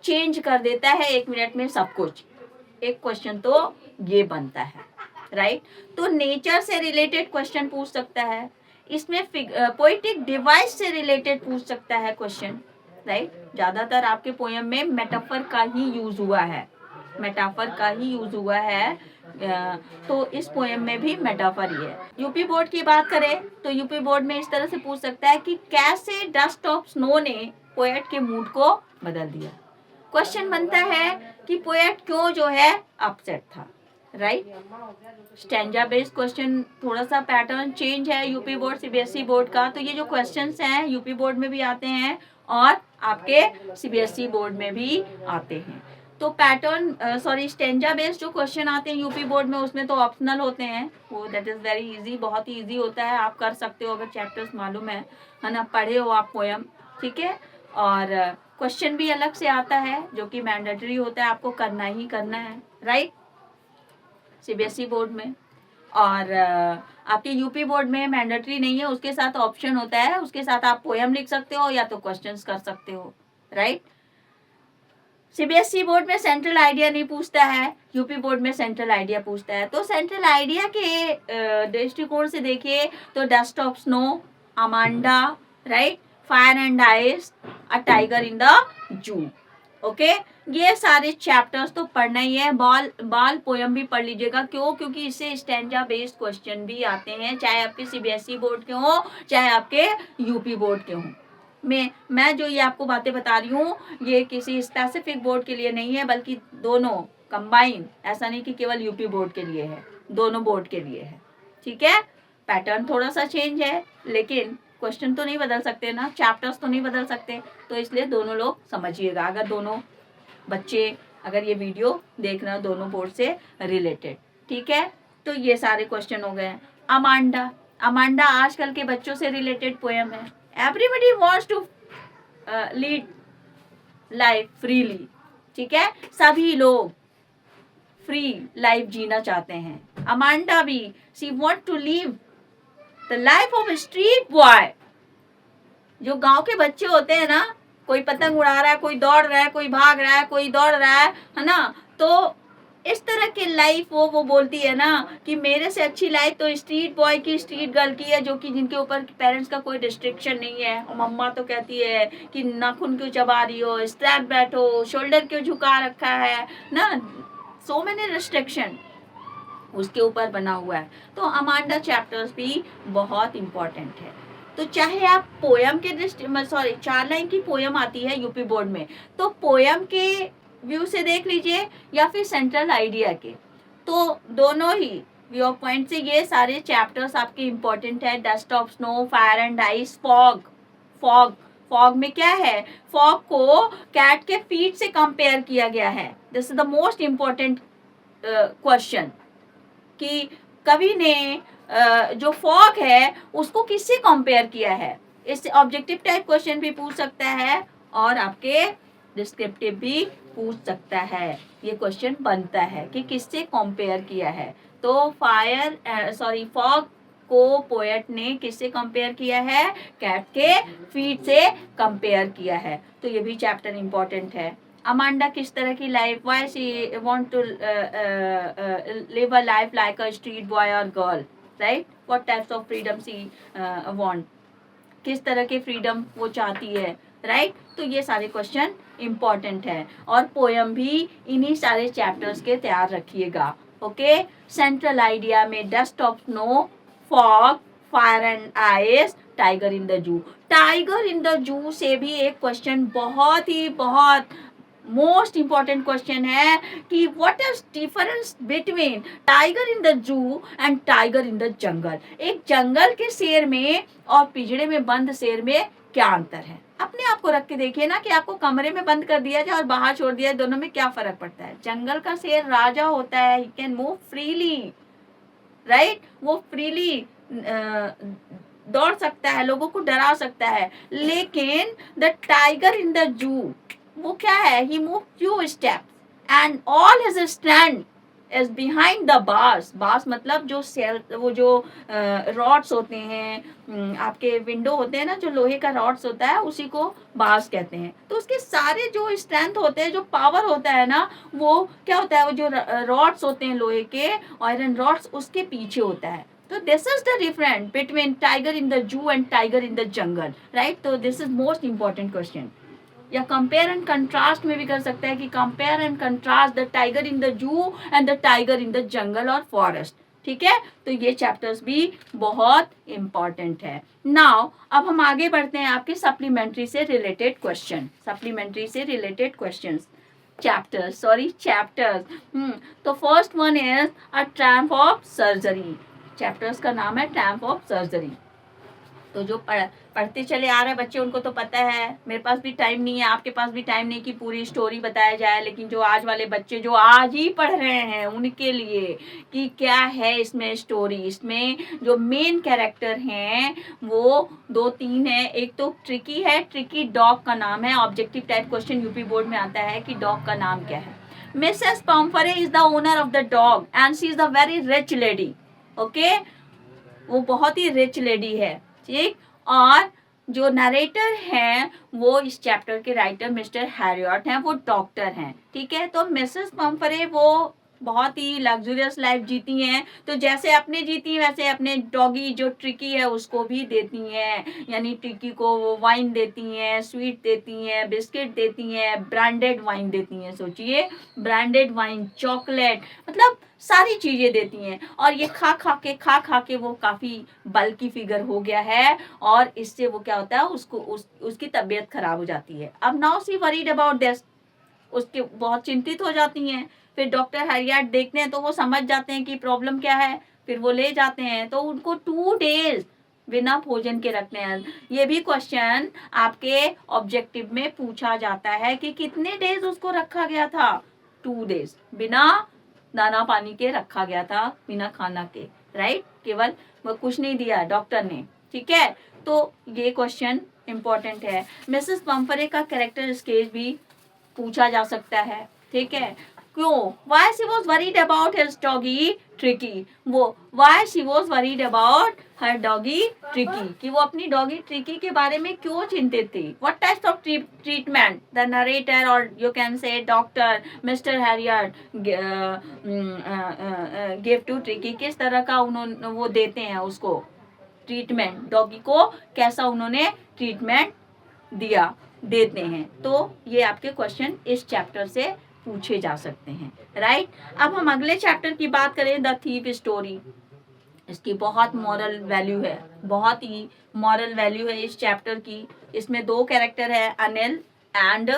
चेंज कर देता है 1 मिनट में सब कुछ, एक क्वेश्चन तो ये बनता है, राइट। तो नेचर से रिलेटेड क्वेश्चन पूछ सकता है। इसमें पोएटिक डिवाइस से रिलेटेड पूछ सकता है क्वेश्चन, राइट। ज्यादातर आपके पोएम में मेटाफर का ही यूज हुआ है, मेटाफर का ही यूज हुआ है। तो इस पोएम में भी मेटाफर ही है। यूपी बोर्ड की बात करें तो यूपी बोर्ड में इस तरह से पूछ सकता है कि कैसे डस्ट ऑफ स्नो ने पोएट के मूड को बदल दिया। क्वेश्चन बनता है कि पोएट क्यों जो है अपसेट था, राइट। स्टैंजा बेस्ड क्वेश्चन, थोड़ा सा पैटर्न चेंज है यूपी बोर्ड सीबीएसई बोर्ड का। तो ये जो क्वेश्चंस हैं यूपी बोर्ड में भी आते हैं और आपके सीबीएसई बोर्ड में भी आते हैं। तो पैटर्न स्टैंजा बेस्ड जो क्वेश्चन आते हैं यूपी बोर्ड में, उसमें तो ऑप्शनल होते हैं, वो दैट इज वेरी इजी, बहुत ही इजी होता है, आप कर सकते हो अगर चैप्टर्स मालूम है ना, पढ़े हो आप पोएम, ठीक है। और क्वेश्चन भी अलग से आता है जो कि मैंडेटरी होता है, आपको करना ही करना है, राइट, सीबीएसई बोर्ड में। और आपके यूपी बोर्ड में मैंडेटरी नहीं है, उसके साथ ऑप्शन होता है, उसके साथ आप पोएम लिख सकते हो या तो क्वेश्चंस कर सकते हो, राइट। सीबीएसई बोर्ड में सेंट्रल आइडिया नहीं पूछता है, यूपी बोर्ड में सेंट्रल आइडिया पूछता है। तो सेंट्रल आइडिया के दृष्टिकोण से देखिए तो dust of snow, Amanda, right, fire and ice, a tiger in the जू। ओके, ये सारे चैप्टर्स तो पढ़ना ही है। बाल पोयम भी पढ़ लीजिएगा। क्यों? क्योंकि इससे स्टैंजा बेस्ड क्वेश्चन भी आते हैं, चाहे आपके सीबीएसई बोर्ड के हो, चाहे आपके यूपी बोर्ड के हों। मैं जो ये आपको बातें बता रही हूँ, ये किसी स्पेसिफिक बोर्ड के लिए नहीं है, बल्कि दोनों कंबाइन, ऐसा नहीं कि केवल यूपी बोर्ड के लिए है, दोनों बोर्ड के लिए है। ठीक है, पैटर्न थोड़ा सा चेंज है, लेकिन क्वेश्चन तो नहीं बदल सकते ना, चैप्टर्स तो नहीं बदल सकते, तो इसलिए दोनों लोग समझिएगा, अगर दोनों बच्चे अगर ये वीडियो देख रहे हो दोनों बोर्ड से रिलेटेड। ठीक है, तो ये सारे क्वेश्चन हो गए। अमांडा, अमांडा आजकल के बच्चों से रिलेटेड पोएम है। Everybody wants to lead life freely. ठीक है, सभी लोग फ्री लाइफ जीना चाहते हैं। अमांडा भी, she want to live the life of street boy. जो गांव के बच्चे होते हैं ना, कोई पतंग उड़ा रहा है, कोई दौड़ रहा है, कोई भाग रहा है, कोई दौड़ रहा है ना, तो इस तरह की लाइफ वो बोलती है ना कि मेरे से अच्छी लाइफ तो स्ट्रीट बॉय की, स्ट्रीट गर्ल की है, जो कि जिनके ऊपर पेरेंट्स का कोई रिस्ट्रिक्शन नहीं है। और मम्मा तो कहती है कि नाखून क्यों चबा रही हो, स्ट्रैप बैठो, शोल्डर क्यों झुका रखा है ना, सो मेनी रिस्ट्रिक्शन उसके ऊपर बना हुआ है। तो अमांडा चैप्टर्स भी बहुत इंपॉर्टेंट है। तो चाहे आप पोयम के सॉरी 4 लाइन की पोयम आती है यूपी बोर्ड में, तो पोयम के व्यू से देख लीजिए या फिर सेंट्रल आइडिया के, तो दोनों ही व्यू ऑफ पॉइंट से ये सारे चैप्टर्स आपके इंपॉर्टेंट है। Dust of snow, fire and ice, fog. Fog में क्या है, फॉग को कैट के फीट से कंपेयर किया गया है। This is the most important question कि कवि ने जो फॉग है उसको किससे कंपेयर किया है। इससे ऑब्जेक्टिव टाइप क्वेश्चन भी पूछ सकता है और आपके डिस्क्रिप्टिव भी पूछ सकता है। ये क्वेश्चन बनता है कि किससे कंपेयर किया है। तो फॉग को पोएट ने किससे कंपेयर किया है, कैट के फीट से कंपेयर किया है। तो ये भी चैप्टर इंपॉर्टेंट है। अमांडा किस तरह की life, why she want to live a life like a street boy और girl, right, what types of freedom she want, किस तरह के फ्रीडम वो चाहती है, राइट। तो ये सारे क्वेश्चन इंपॉर्टेंट है और पोयम भी इन्हीं सारे चैप्टर्स के तैयार रखिएगा। ओके, सेंट्रल आइडिया में dust of snow, fog, fire and ice, tiger in the जू। टाइगर इन द जू से भी एक क्वेश्चन बहुत मोस्ट इंपॉर्टेंट क्वेश्चन है कि what is difference between tiger in the zoo and tiger in the जंगल। एक जंगल के शेर में और पिंजरे में बंद शेर में क्या अंतर है। अपने आप को रख के देखिए ना कि आपको कमरे में बंद कर दिया जाए और बाहर छोड़ दिया, दोनों में क्या फर्क पड़ता है। जंगल का शेर राजा होता है, he can move freely, right, वो फ्रीली दौड़ सकता है, लोगों को डरा सकता है। लेकिन द टाइगर इन द जू वो क्या है, he move few steps and all his stand is behind the bars. Bars मतलब जो सेल, वो जो रॉड्स होते हैं, आपके विंडो होते हैं ना, जो लोहे का रॉड्स होता है उसी को बार्स कहते हैं। तो उसके सारे जो स्ट्रेंथ होते हैं, जो पावर होता है ना, वो क्या होता है, वो जो रॉड्स होते हैं लोहे के, आयरन रॉड्स, उसके पीछे होता है। तो this is the difference between tiger in the zoo and tiger in the jungle, right. तो this is most important question. या कंपेयर एंड कंट्रास्ट में भी कर सकता है कि compare and contrast the tiger in the zoo and the tiger in the jungle और फॉरेस्ट। ठीक है, तो ये चैप्टर्स भी बहुत इंपॉर्टेंट है। नाउ अब हम आगे बढ़ते हैं आपके सप्लीमेंट्री से रिलेटेड क्वेश्चन, सप्लीमेंट्री से रिलेटेड क्वेश्चंस, चैप्टर्स। तो first one is a tramp of surgery. Chapters का नाम है ट्रैम्प ऑफ सर्जरी। तो जो पढ़ते चले आ रहे बच्चे उनको तो पता है, मेरे पास भी टाइम नहीं है, आपके पास भी टाइम नहीं कि पूरी स्टोरी बताया जाए, लेकिन जो आज वाले बच्चे जो आज ही पढ़ रहे हैं उनके लिए कि क्या है इसमें स्टोरी। इसमें जो मेन कैरेक्टर हैं वो 2-3 है। एक तो ट्रिकी है, ट्रिकी डॉग का नाम है। Objective type question UP board में आता है कि डॉग का नाम क्या है। Mrs Pumphrey is the owner of the dog and she is the very rich lady. Okay, वो बहुत ही रिच लेडी है, ठीक। और जो नरेटर हैं वो इस चैप्टर के राइटर मिस्टर हैरियट हैं, वो डॉक्टर हैं, ठीक है। तो मिसेस पम्फरे वो बहुत ही लग्जरियस लाइफ जीती हैं, तो जैसे अपने जीती हैं वैसे अपने डॉगी जो ट्रिकी है उसको भी देती हैं, यानी ट्रिकी को वो वाइन देती हैं, स्वीट देती हैं, बिस्किट देती हैं, ब्रांडेड वाइन देती हैं, सोचिए ब्रांडेड वाइन, चॉकलेट, मतलब सारी चीजें देती हैं। और ये खा खा के वो काफी बल्की फिगर हो गया है, और इससे वो क्या होता है, उसकी तबीयत खराब हो जाती है। अब now see worried about this, उसके बहुत चिंतित हो जाती हैं। फिर डॉक्टर हरियाट देखते हैं तो वो समझ जाते हैं कि प्रॉब्लम क्या है, फिर वो ले जाते हैं, तो उनको 2 डेज बिना भोजन के रखते हैं। ये भी क्वेश्चन आपके ऑब्जेक्टिव में पूछा जाता है कि कितने डेज उसको रखा गया था। 2 डेज बिना दाना पानी के रखा गया था, बिना खाना के, राइट। केवल वो कुछ नहीं दिया डॉक्टर ने, ठीक है। तो ये क्वेश्चन इंपॉर्टेंट है। मिसेस पंफरे का कैरेक्टर स्केच भी पूछा जा सकता है, ठीक है। क्यों, why she was worried about his doggy Tricky, वो why she was worried about her doggy Tricky, कि वो अपनी डॉगी ट्रिकी के बारे में क्यों चिंतित थी। what types of treatment the narrator or you can say doctor Mr. Harriet gave to Tricky, किस तरह का उन्होंने वो देते हैं उसको ट्रीटमेंट, डॉगी को कैसा उन्होंने ट्रीटमेंट दिया, देते हैं। तो ये आपके क्वेश्चन इस चैप्टर से पूछे जा सकते हैं, राइट। अब हम अगले चैप्टर की बात करें, द थीफ स्टोरी। इसकी बहुत मॉरल वैल्यू है, बहुत ही मॉरल वैल्यू है इस चैप्टर की। इसमें 2 कैरेक्टर है, अनिल एंड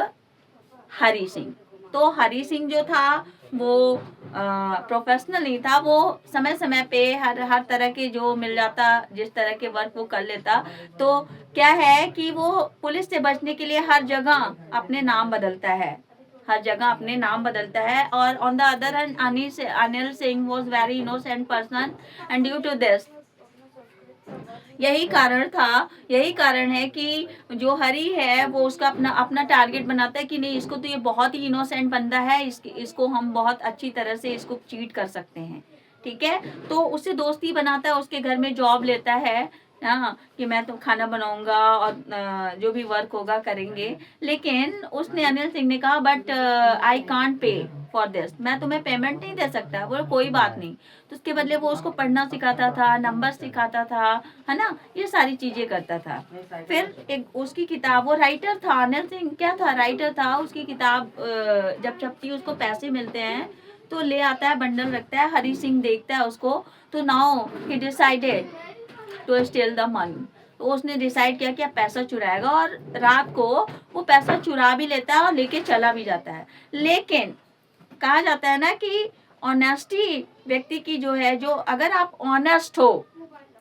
हरी सिंह। तो हरी सिंह जो था वो प्रोफेशनल नहीं था, वो समय समय पे हर तरह के जो मिल जाता, जिस तरह के वर्क वो कर लेता। तो क्या है कि वो पुलिस से बचने के लिए हर जगह अपने नाम बदलता है, हर जगह अपने नाम बदलता है। और on the other hand Anil Singh was very innocent person and due to this, यही कारण है कि जो हरी है वो उसका अपना टारगेट बनाता है कि नहीं, इसको तो ये बहुत ही इनोसेंट बंदा है, इसको हम बहुत अच्छी तरह से इसको चीट कर सकते हैं, ठीक है। तो उससे दोस्ती बनाता है, उसके घर में जॉब लेता है, हाँ, कि मैं तो खाना बनाऊंगा और जो भी वर्क होगा करेंगे। लेकिन उसने, अनिल सिंह ने कहा, but I can't pay for this, मैं तुम्हें पेमेंट नहीं दे सकता। बोले कोई बात नहीं। तो उसके बदले वो उसको पढ़ना सिखाता था, नंबर सिखाता था, है ना, ये सारी चीजें करता था। फिर एक उसकी किताब, वो राइटर था, अनिल सिंह क्या था, राइटर था। उसकी किताब जब छपती है उसको पैसे मिलते हैं तो ले आता है, बंडल रखता है। हरी सिंह देखता है उसको, तो now he decided to steal the money. तो उसने डिसाइड किया कि अब पैसा चुराएगा, और रात को वो पैसा चुरा भी लेता है और लेके चला भी जाता है। लेकिन कहा जाता है ना कि ऑनेस्टी व्यक्ति की जो है, जो अगर आप ऑनेस्ट हो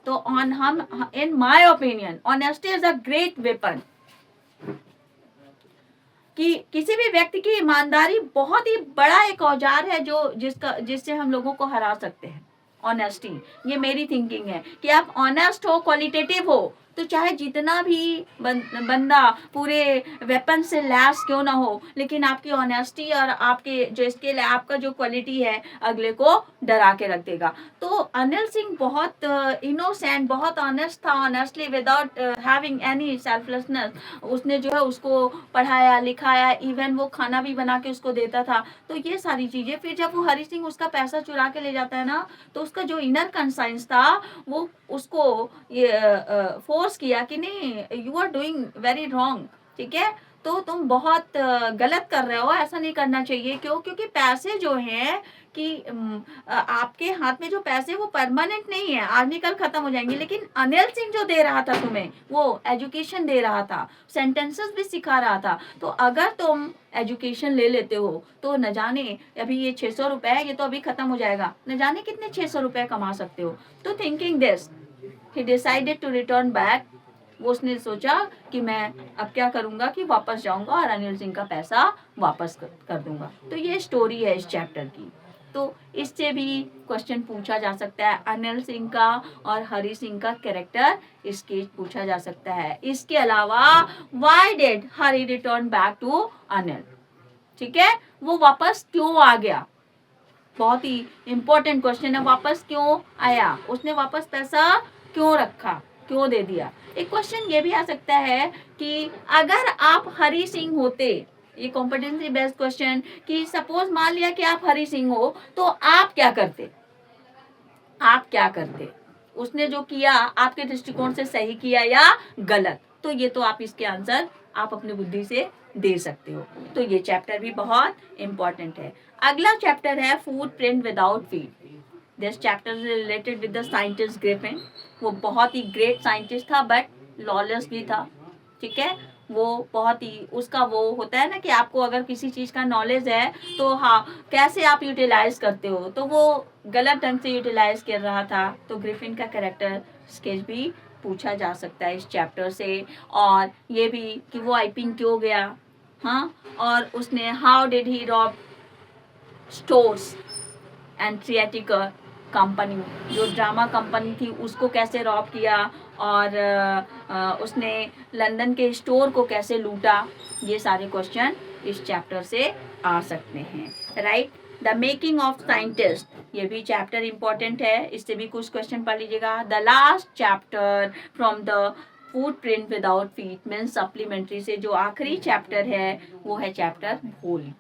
तो हम in my opinion honesty is a great weapon, कि किसी भी व्यक्ति की ईमानदारी बहुत ही बड़ा एक औजार है जो जिससे हम लोगों को हरा सकते हैं। ऑनेस्टी, ये मेरी थिंकिंग है कि आप ऑनेस्ट हो, क्वालिटेटिव हो, तो चाहे जितना भी बंदा पूरे वेपन से लैस क्यों ना हो, लेकिन आपकी ऑनेस्टी और आपके जो स्किल है, आपका जो क्वालिटी है, अगले को डरा के रख देगा। तो अनिल सिंह बहुत इनोसेंट, बहुत ऑनेस्ट था, honestly without having any selflessness उसने जो है उसको पढ़ाया लिखाया, इवन वो खाना भी बना के उसको देता था। तो ये सारी चीजें, फिर जब वो हरी सिंह उसका पैसा चुरा के ले जाता है ना, तो उसका जो इनर कंसाइंस था वो उसको ये फोर्स किया कि नहीं, you are doing very wrong, ठीक है, तो तुम बहुत गलत कर रहे हो, ऐसा नहीं करना चाहिए। क्यों? क्योंकि पैसे जो हैं कि आपके हाथ में जो पैसे वो परमानेंट नहीं है, आज निकल खत्म हो जाएंगे। लेकिन अनिल सिंह जो दे रहा था तुम्हें, वो एजुकेशन दे रहा था, सेंटेंसेस भी सिखा रहा था। तो अगर तुम एजुकेशन ले लेते हो तो न जाने, अभी ये 600 रुपए है, ये तो अभी खत्म हो जाएगा, न जाने कितने 600 रुपए कमा सकते हो। तो thinking this he decided to return back. वो उसने सोचा कि मैं अब क्या करूंगा कि वापस जाऊंगा और अनिल सिंह का पैसा वापस कर दूंगा। तो ये स्टोरी है इस चैप्टर की। तो इससे भी क्वेश्चन पूछा जा सकता है, अनिल सिंह का और हरी सिंह का कैरेक्टर स्केच पूछा जा सकता है। इसके अलावा why did Hari return back to Anil, ठीक है, वो वापस क्यों आ गया, बहुत ही इंपॉर्टेंट क्वेश्चन है। वापस क्यों आया, उसने वापस पैसा क्यों रखा, क्यों दे दिया। एक क्वेश्चन ये भी आ सकता है कि अगर आप हरी सिंह होते ये कॉम्पिटेंसी बेस्ड क्वेश्चन कि सपोज मान लिया कि आप हरी सिंह हो तो आप क्या करते, आप क्या करते, उसने जो किया आपके दृष्टिकोण से सही किया या गलत, तो ये तो आप इसके आंसर आप अपनी बुद्धि से दे सकते हो। तो ये चैप्टर भी बहुत इंपॉर्टेंट है। अगला चैप्टर है food print without feed. This chapter is related with the scientist Griffin. वो बहुत ही ग्रेट साइंटिस्ट था बट लॉलेस भी था, ठीक है। वो बहुत ही उसका वो होता है ना कि आपको अगर किसी चीज का नॉलेज है तो हाँ कैसे आप यूटिलाइज करते हो, तो वो गलत ढंग से यूटिलाइज कर रहा था। तो ग्रिफिन का कैरेक्टर स्केच भी पूछा जा सकता है इस चैप्टर से, और ये भी कि वो आईपिन क्यों गया, हाँ, और उसने how did he rob stores and theatrical company, जो ड्रामा कंपनी थी उसको कैसे रॉब किया, और उसने लंदन के स्टोर को कैसे लूटा। ये सारे क्वेश्चन इस चैप्टर से आ सकते हैं, right. The making of scientist, ये भी चैप्टर इंपॉर्टेंट है, इससे भी कुछ क्वेश्चन पढ़ लीजिएगा। The last chapter from the food print without feed means supplementary से जो आखिरी चैप्टर है वो है चैप्टर भोली।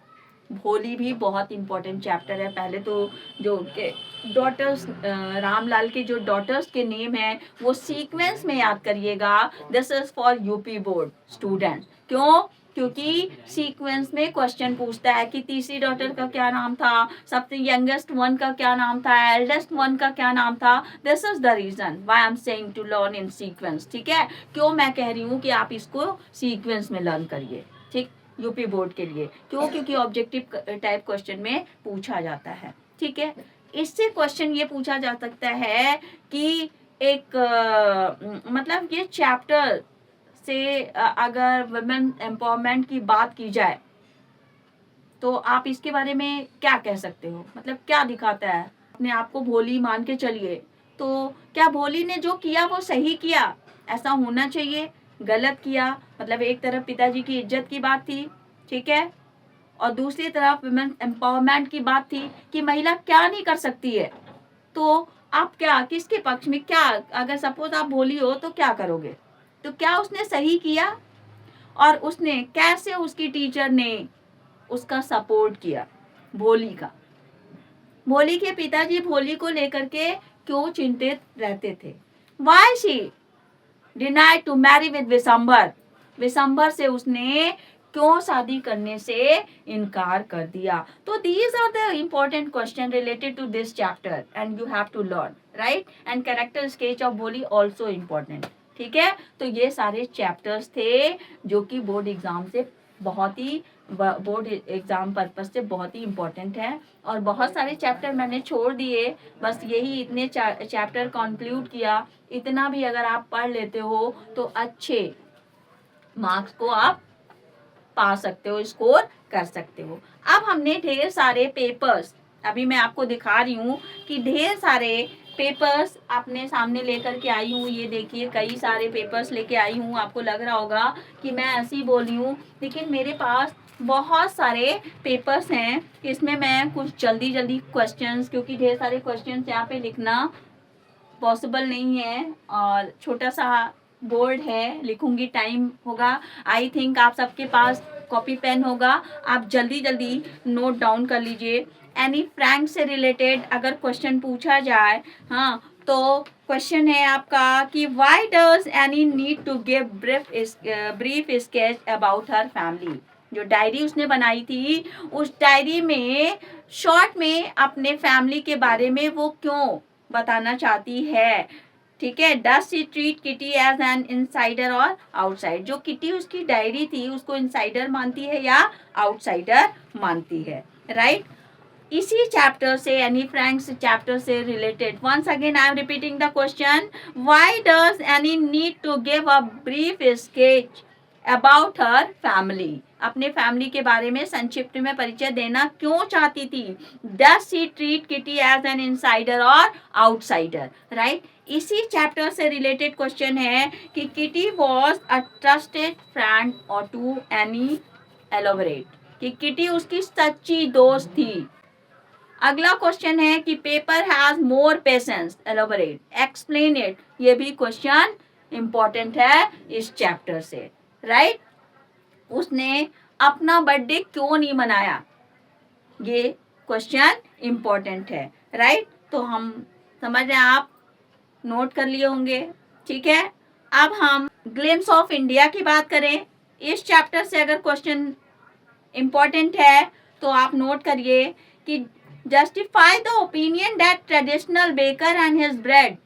भोली भी बहुत इंपॉर्टेंट चैप्टर है। पहले तो जो उनके डॉटर्स, रामलाल के जो डॉटर्स के नेम है वो सीक्वेंस में याद करिएगा। This is for UP board student. क्यों? क्योंकि सीक्वेंस में क्वेश्चन पूछता है कि तीसरी डॉटर का क्या नाम था, सबसे यंगेस्ट वन का क्या नाम था, एल्डेस्ट वन का क्या नाम था। This is the reason why I am saying to learn in sequence, ठीक है। क्यों मैं कह रही हूँ कि आप इसको सीक्वेंस में लर्न करिए, ठीक, यूपी बोर्ड के लिए। क्यों? क्योंकि ऑब्जेक्टिव टाइप क्वेश्चन में पूछा जाता है, ठीक है। इससे क्वेश्चन ये पूछा जा सकता है कि एक मतलब ये चैप्टर से अगर वुमेन एम्पावरमेंट की बात की जाए तो आप इसके बारे में क्या कह सकते हो, मतलब क्या दिखाता है। अपने आप को भोली मान के चलिए, तो क्या भोली ने जो किया वो सही किया, ऐसा होना चाहिए, गलत किया, मतलब एक तरफ पिताजी की इज्जत की बात थी, ठीक है, और दूसरी तरफ वुमेन एम्पावरमेंट की बात थी कि महिला क्या नहीं कर सकती है। तो आप क्या किसके पक्ष में, क्या अगर सपोज आप भोली हो तो क्या करोगे, तो क्या उसने सही किया, और उसने कैसे उसकी टीचर ने उसका सपोर्ट किया भोली का। भोली के पिताजी भोली को लेकर के क्यों चिंतित रहते थे। Why she denied to marry with Bishamber, Bishamber से उसने क्यों शादी करने से इनकार कर दिया। तो these are the important question related to this chapter and you have to learn, right. And character sketch of Bholi also important, ठीक है। तो ये सारे चैप्टर्स थे जो कि बोर्ड एग्जाम से बहुत ही, बोर्ड एग्जाम पर्पज से बहुत ही इम्पोर्टेंट है। और बहुत सारे चैप्टर मैंने छोड़ दिए, बस यही इतने चैप्टर कंक्लूड किया। इतना भी अगर आप पढ़ लेते हो तो अच्छे मार्क्स को आप पा सकते हो, स्कोर कर सकते हो। अब हमने ढेर सारे पेपर्स, अभी मैं आपको दिखा रही हूँ कि ढेर सारे पेपर्स अपने सामने लेकर के आई हूँ। ये देखिए कई सारे पेपर्स लेके आई हूँ। आपको लग रहा होगा कि मैं ऐसी ही बोल रही हूँ, लेकिन मेरे पास बहुत सारे पेपर्स हैं। इसमें मैं कुछ जल्दी जल्दी क्वेश्चंस, क्योंकि ढेर सारे क्वेश्चंस यहाँ पे लिखना पॉसिबल नहीं है और छोटा सा बोर्ड है, लिखूंगी टाइम होगा। आई थिंक आप सबके पास कॉपी पेन होगा, आप जल्दी जल्दी नोट डाउन कर लीजिए। एनी फ्रैंक से रिलेटेड अगर क्वेश्चन पूछा जाए, हाँ, तो क्वेश्चन है आपका कि why does Anne need to give brief sketch about her family. जो डायरी उसने बनाई थी उस डायरी में शॉर्ट में अपने फैमिली के बारे में वो क्यों बताना चाहती है, ठीक है। Does she treat Kitty as an insider और आउटसाइड। जो किटी उसकी डायरी थी उसको इनसाइडर मानती है या आउटसाइडर मानती है, राइट। इसी चैप्टर से एनी फ्रैंक्स चैप्टर से related once again I am repeating the question, why does Anne need to give a brief sketch about her family. अपने फैमिली के बारे में संक्षिप्त में परिचय देना क्यों चाहती थी। Does she treat Kitty as an insider और आउटसाइडर, राइट। इसी चैप्टर से रिलेटेड क्वेश्चन है कि Kitty was a trusted friend और टू एनी, एलोबरेट, कि किटी उसकी सच्ची दोस्त थी। अगला क्वेश्चन है कि paper has more patience, elaborate, explain it. ये भी क्वेश्चन इंपॉर्टेंट है इस चैप्टर से, राइट। उसने अपना बर्थडे क्यों नहीं मनाया? ये क्वेश्चन इम्पोर्टेंट है, राइट? तो हम समझ रहे हैं, आप नोट कर लिए होंगे, ठीक है? अब हम ग्लिम्स ऑफ इंडिया की बात करें। इस चैप्टर से अगर क्वेश्चन इम्पोर्टेंट है तो आप नोट करिए कि justify the opinion that traditional baker and his bread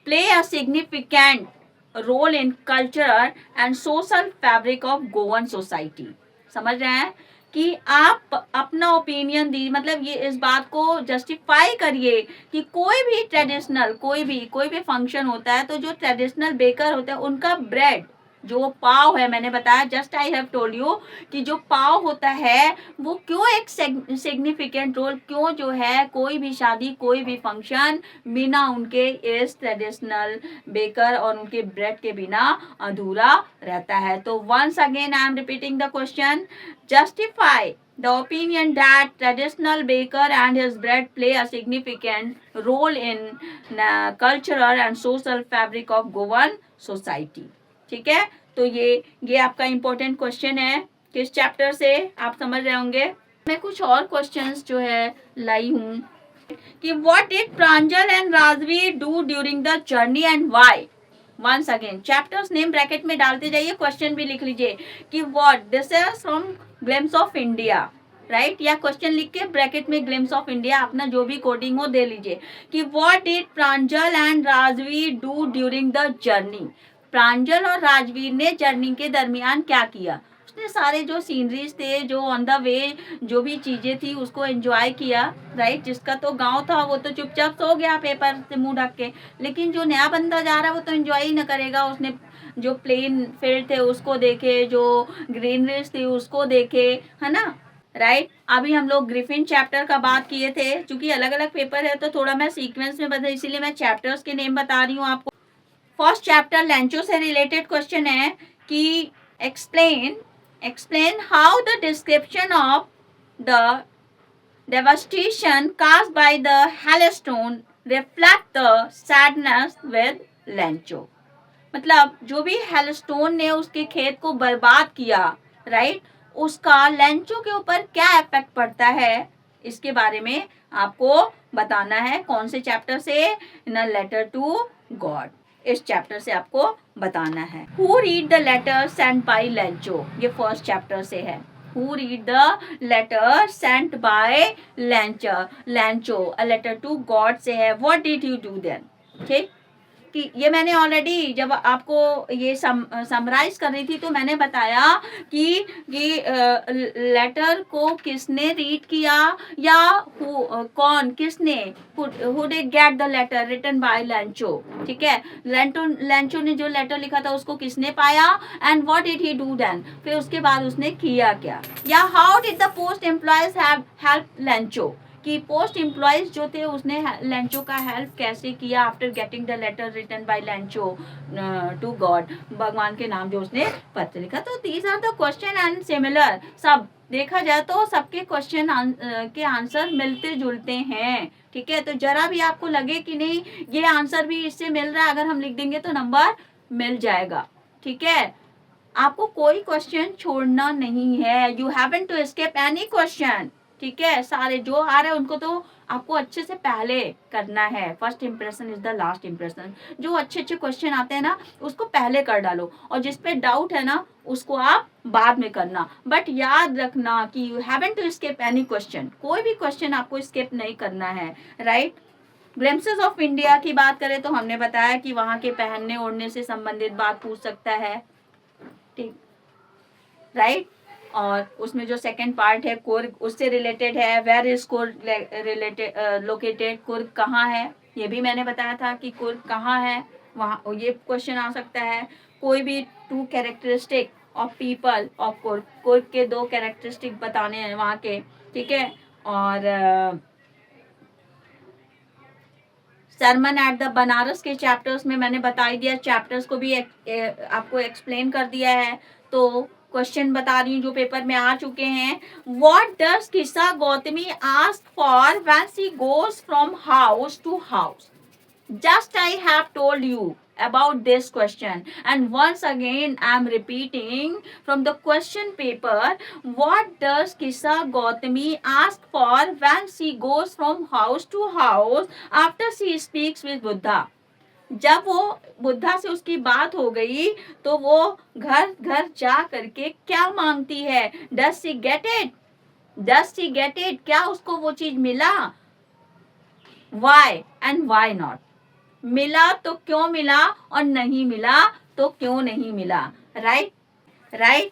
play a significant role in culture and social fabric of Goan society. समझ रहे हैं कि आप अपना ओपिनियन दी, मतलब ये इस बात को जस्टिफाई करिए कि कोई भी फंक्शन होता है तो जो ट्रेडिशनल बेकर होता है उनका ब्रेड, जो पाव है, मैंने बताया, just I have told you कि जो पाव होता है वो क्यों एक सिग्निफिकेंट रोल, क्यों जो है कोई भी शादी, कोई भी फंक्शन बिना उनके इस ट्रेडिशनल बेकर और उनके ब्रेड के बिना अधूरा रहता है। तो once again I am repeating the question, justify the opinion that traditional baker and his bread play a significant role in cultural and social fabric of Goan society। ठीक है, तो ये आपका इम्पोर्टेंट क्वेश्चन है किस चैप्टर से, आप समझ रहे होंगे। मैं कुछ और क्वेश्चंस जो है लाई हूँ कि what did Pranjal and Rajveer do during the journey and why. Once again chapters name bracket में डालते जाइए, क्वेश्चन भी लिख लीजिए कि what, this is from glimpse of India, right? या क्वेश्चन लिख के ब्रैकेट में ग्लिम्स ऑफ इंडिया अपना जो भी कोडिंग हो दे लीजिए कि what did Pranjal and Rajveer do during the journey. Pranjal और राजवीर ने जर्नी के दरमियान क्या किया? उसने सारे जो सीनरीज थे, जो ऑन द वे जो भी चीजें थी उसको एंजॉय किया, राइट? जिसका तो गांव था वो तो चुपचाप सो गया पेपर से मुंह ढक के, लेकिन जो नया बंदा जा रहा है वो तो एंजॉय ही न करेगा। उसने जो प्लेन फील्ड थे उसको देखे, जो ग्रीनरीज थी उसको देखे, है ना, राइट? अभी हम लोग ग्रिफिन चैप्टर का बात किए थे, क्योंकि अलग अलग पेपर है तो थोड़ा मैं सीक्वेंस में बता, इसीलिए मैं चैप्टर्स के नेम बता रही हूँ आपको। फर्स्ट चैप्टर लैंचो से रिलेटेड क्वेश्चन है कि explain how the description of the devastation caused by the hailstone reflect the sadness with Lancho। मतलब जो भी हेलस्टोन ने उसके खेत को बर्बाद किया, राइट, उसका लैंचो के ऊपर क्या इफेक्ट पड़ता है, इसके बारे में आपको बताना है। कौन से चैप्टर से? In a letter to God, इस चैप्टर से आपको बताना है। Who read the letter sent by Lencho, ये फर्स्ट चैप्टर से है। Who read the letter sent by Lencho, a letter to God से है। What did you do then? ठीक, कि ये मैंने ऑलरेडी जब आपको ये समराइज कर रही थी तो मैंने बताया कि लेटर को किसने रीड किया, या किसने, who did get the letter written by Lencho. ठीक है, लैंचो ने जो लेटर लिखा था उसको किसने पाया, and what did he do then, फिर उसके बाद उसने किया क्या, या how did the post employees have help Lencho, कि पोस्ट एम्प्लॉयज जो थे उसने लैंचो का हेल्प कैसे किया after getting the letter written by Lencho to God, भगवान के नाम जो उसने पत्र लिखा। तो these are the question and similar, सब देखा जाए तो सबके क्वेश्चन के आंसर मिलते जुलते हैं। ठीक है, तो जरा भी आपको लगे कि नहीं ये आंसर भी इससे मिल रहा है, अगर हम लिख देंगे तो नंबर मिल जाएगा। ठीक है, आपको कोई क्वेश्चन छोड़ना नहीं है, you haven't to escape any question. ठीक है, सारे जो आ रहे हैं उनको तो आपको अच्छे से पहले करना है। First impression is the last impression. जो अच्छे अच्छे क्वेश्चन आते हैं ना उसको पहले कर डालो, और जिस पे डाउट है ना उसको आप बाद में करना। बट याद रखना कि you haven't to skip any question, कोई भी क्वेश्चन आपको स्किप नहीं करना है, राइट? ग्लिम्सेस ऑफ इंडिया की बात करें तो हमने बताया कि वहाँ के पहनने ओढ़ने से संबंधित बात पूछ सकता है, ठीक, राइट? और उसमें जो सेकंड पार्ट है कुर्ग, उससे रिलेटेड है। Where is Coorg related located, Coorg कहाँ है, ये भी मैंने बताया था कि कुर्ग कहाँ है, वहाँ ये क्वेश्चन आ सकता है। कोई भी two characteristic of people of Coorg, Coorg के दो कैरेक्टरिस्टिक बताने हैं वहाँ के। ठीक है, और सरमन एट द बनारस के चैप्टर्स में मैंने बता दिया, चैप्टर्स को भी आपको एक्सप्लेन कर दिया है। तो क्वेश्चन बता रही हूँ जो पेपर में आ चुके हैं। What does Kisa Gotami ask for when she goes from house to house? Just I have told you about this question. And once again I am repeating from the question paper, what does Kisa Gautami ask for when she goes from house to house after she speaks with Buddha? जब वो बुद्धा से उसकी बात हो गई तो वो घर घर जा करके क्या मांगती है? Does she get it? Does she get it? क्या उसको वो चीज मिला? Why and why not? मिला तो क्यों मिला, और नहीं मिला तो क्यों नहीं मिला? Right right.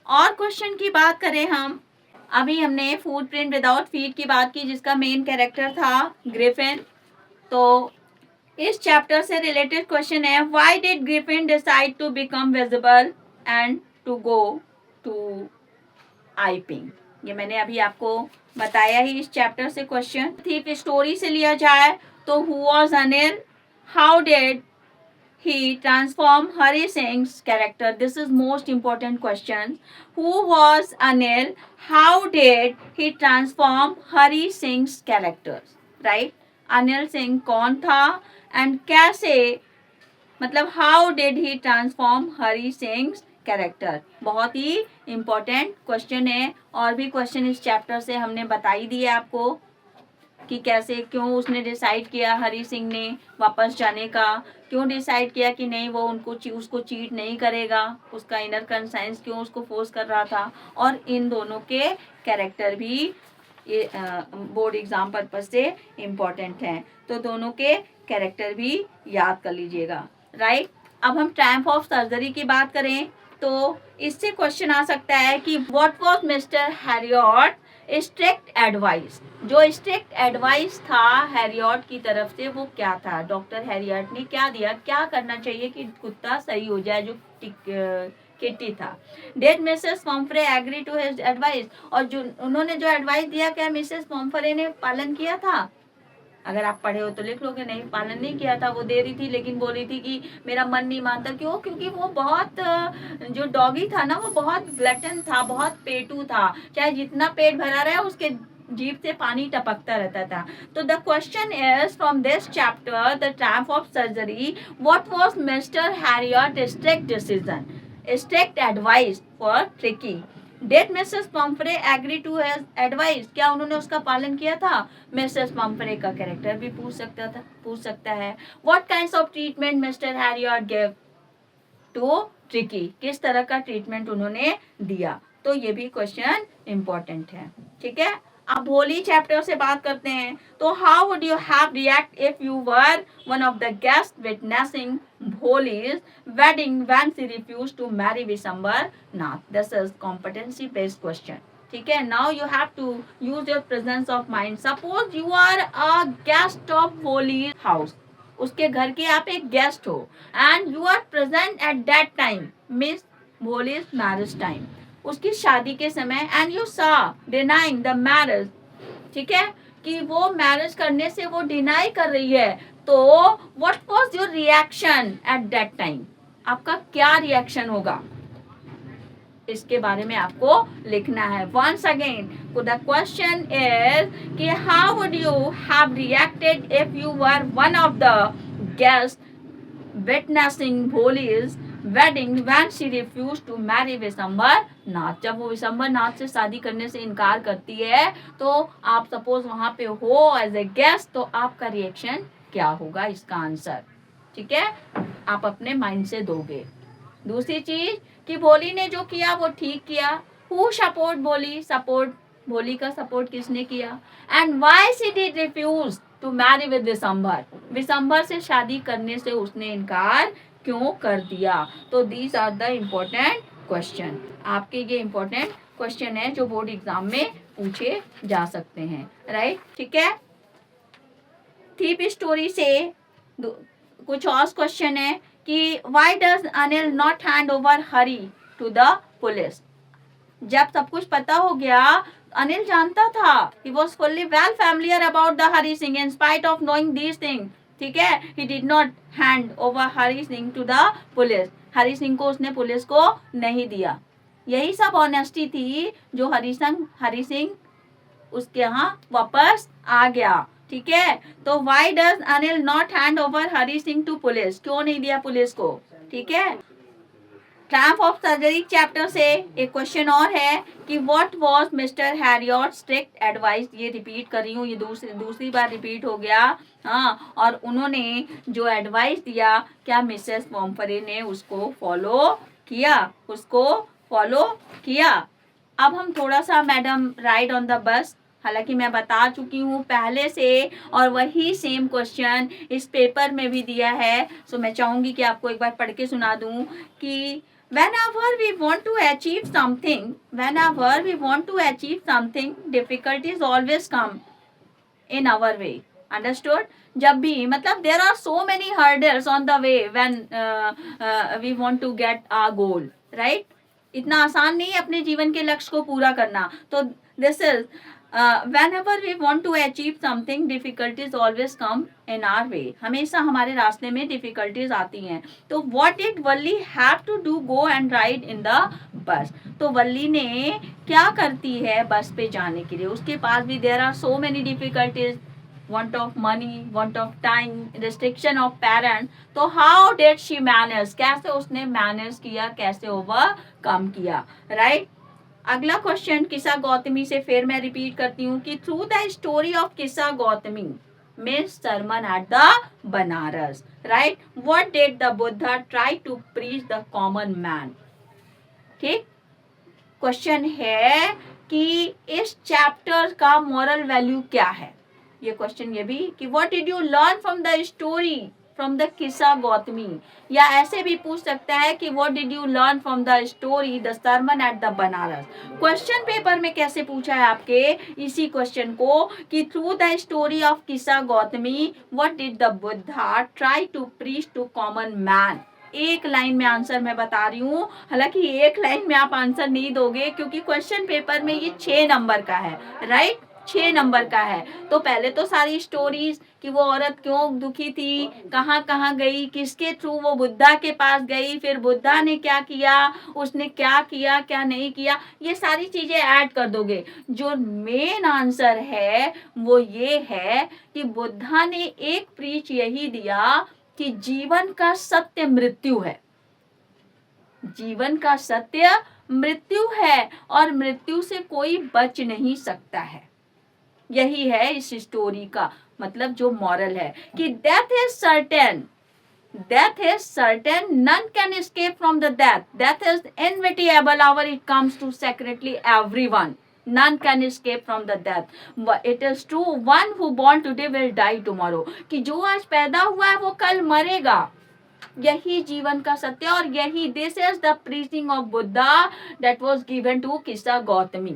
और क्वेश्चन की बात करें हम, अभी हमने फूड प्रिंट विदाउट फीड की बात की जिसका मेन कैरेक्टर था ग्रिफिन। तो इस चैप्टर से रिलेटेड क्वेश्चन है, why did Griffin decide to become visible and to go to Iping? ये मैंने अभी आपको बताया ही इस चैप्टर से क्वेश्चन। थीफ स्टोरी से लिया जाए तो who was Anil? How did he transformed Hari Singh's character? This is most important question. Who was Anil? How did he transform Hari Singh's characters? Right? Anil Singh कौन था एंड कैसे, मतलब how did he transform Hari Singh character? बहुत ही इंपॉर्टेंट क्वेश्चन है। और भी क्वेश्चन इस चैप्टर से हमने बताई दिए आपको कि कैसे, क्यों उसने डिसाइड किया हरी सिंह ने वापस जाने का, क्यों डिसाइड किया कि नहीं वो उसको चीट नहीं करेगा, उसका इनर कंसाइंस क्यों उसको फोर्स कर रहा था। और इन दोनों के कैरेक्टर भी ये बोर्ड एग्जाम पर्पज से इम्पोर्टेंट हैं, तो दोनों के कैरेक्टर भी याद कर लीजिएगा। राइट। अब हम ट्रायम्फ ऑफ सर्जरी की बात करें तो इससे क्वेश्चन आ सकता है कि what was mister Harriet strict advice? जो स्ट्रिक्ट एडवाइस था हैरियट की तरफ से वो क्या था? डॉक्टर हैरियट ने क्या दिया, क्या करना चाहिए कि कुत्ता सही हो जाए जो किट्टी था? Did Mrs Pomfrey agree to his advice? और जो उन्होंने जो एडवाइस दिया क्या मिसेस पॉम्फ्रे ने पालन किया था? अगर आप पढ़े हो तो लिख लोगे, नहीं पालन नहीं किया था। वो दे रही थी लेकिन बोल रही थी कि मेरा मन नहीं मानता। क्यों? क्योंकि वो बहुत, जो डॉगी था ना वो बहुत ग्लटन था, बहुत पेटू था, चाहे जितना पेट भरा रहे उसके जीभ से पानी टपकता रहता था। तो the question is from this chapter the Triumph of surgery, what was mister Harriet strict decision, strict advice for tricky? Did Mrs. Pumphrey agree to his advice? क्या उन्होंने उसका पालन किया था? मिसेस पम्फ्रे का कैरेक्टर भी पूछ सकता है। What kinds of treatment Mr. Harriot gave to Tricky? किस तरह का ट्रीटमेंट उन्होंने दिया? तो ये भी क्वेश्चन इंपॉर्टेंट है। ठीक है। अब भोली चैप्टर से बात करते हैं तो how would you have react if you were one of the guest witnessing Bholi's wedding when she refused to marry Vishambar Nath? This is competency based question. ठीक है। Now you have to use your presence of mind. Suppose you are a guest of Bholi's house, उसके घर के आप एक गेस्ट हो and you are present at that time, miss Bholi's marriage time, उसकी शादी के समय, एंड यू सा डिनाइंग द मैरिज। ठीक है, कि वो मैरिज करने से वो डिनाई कर रही है, तो what was your reaction at that time? आपका क्या रिएक्शन होगा, इसके बारे में आपको लिखना है। Once again the question is कि how would you have reacted if you were one of the guest witnessing Bholi's wedding when she refused to marry Vishambar Nath? जब वो विशंबर नाथ से शादी करने से इनकार करती है तो आप सपोज वहां पे हो एज ए गेस्ट, तो आपका रिएक्शन क्या होगा, इसका आंसर। ठीक है, आप अपने माइंड से दोगे। दूसरी चीज कि भोली ने जो किया वो ठीक किया। हु सपोर्ट भोली? सपोर्ट भोली का सपोर्ट किसने किया? And why she did refuse to marry with Bishamber? Bishamber से शादी करने से उसने इनकार क्यों कर दिया? तो these are the important question. आपके ये इम्पोर्टेंट क्वेश्चन है जो बोर्ड एग्जाम में पूछे जा सकते हैं। राइट। ठीक है। थीप स्टोरी से कुछ और क्वेश्चन है कि why does Anil not hand over Hari to the police? जब सब कुछ पता हो गया, अनिल जानता था, he was fully well familiar about the Hari Singh in spite of knowing these things. ठीक है, he did not hand over Hari Singh to the police. Hari Singh को उसने पुलिस को नहीं दिया। यही सब ऑनेस्टी थी जो हरी सिंह उसके यहाँ वापस आ गया। ठीक है। तो why does Anil not hand over Hari Singh to police, क्यों नहीं दिया पुलिस को, ठीक है। ट्रायम्फ ऑफ सर्जरी चैप्टर से एक क्वेश्चन और है कि what was mister Harriet strict advice, ये रिपीट कर रही हूँ, ये दूसरी बार रिपीट हो गया। हाँ, और उन्होंने जो एडवाइस दिया क्या मिसेस पॉम्फ्रे ने उसको फॉलो किया, उसको फॉलो किया। अब हम थोड़ा सा मैडम राइड ऑन द बस, हालांकि मैं बता चुकी हूँ पहले से और वही सेम क्वेश्चन इस पेपर में भी दिया है। सो मैं चाहूँगी कि आपको एक बार पढ़ के सुना दूँ कि whenever we want to achieve something, difficulties always come in our way. Understood? जब भी मतलब there are so many hurdles on the way when we want to get our goal, right? इतना आसान नहीं है अपने जीवन के लक्ष्य को पूरा करना। तो this is whenever we want to achieve something, difficulties always come in our way. हमेशा हमारे रास्ते में difficulties आती हैं। तो what did Valli have to do go and ride in the bus? तो वल्ली ने क्या करती है बस पे जाने के लिए, उसके पास भी there are so many difficulties, want of money, want of time, restriction of parent. तो how did she manage, कैसे उसने मैनेज किया, कैसे ओवरकम किया, राइट। अगला क्वेश्चन किस्सा गौतमी से फिर मैं रिपीट करती हूँ कि through the story of Kisa Gotami means sermon at the Banaras, right, what did the Buddha try to preach the common man. ठीक, क्वेश्चन है कि इस चैप्टर का मॉरल वैल्यू क्या है, ये क्वेश्चन ये भी कि what did you learn from the story from the Kisa Gotami, या ऐसे भी पूछ सकता है कि what did you learn from the story the sermon at the Banaras. Question paper में कैसे पूछा है आपके इसी क्वेश्चन को कि through the story of Kisa Gotami what did the Buddha try to preach to common man. एक लाइन में आंसर मैं बता रही हूँ, हालांकि एक लाइन में आप आंसर नहीं दोगे क्योंकि क्वेश्चन पेपर में ये 6 नंबर का है, राइट, 6 नंबर का है। तो पहले तो सारी स्टोरीज कि वो औरत क्यों दुखी थी, कहाँ कहाँ गई, किसके थ्रू वो बुद्धा के पास गई, फिर बुद्धा ने क्या किया, उसने क्या किया क्या नहीं किया, ये सारी चीजें ऐड कर दोगे। जो मेन आंसर है वो ये है कि बुद्धा ने एक प्रीच यही दिया कि जीवन का सत्य मृत्यु है, जीवन का सत्य मृत्यु है और मृत्यु से कोई बच नहीं सकता है। यही है इस स्टोरी का मतलब जो मॉरल है कि death is certain, none can escape from the death is inevitable hour it comes to secretly everyone, none can escape from the death, it is true one who born today will die tomorrow, कि जो आज पैदा हुआ है वो कल मरेगा, यही जीवन का सत्य और यही this is the preaching of Buddha that was given to Kisa Gotami,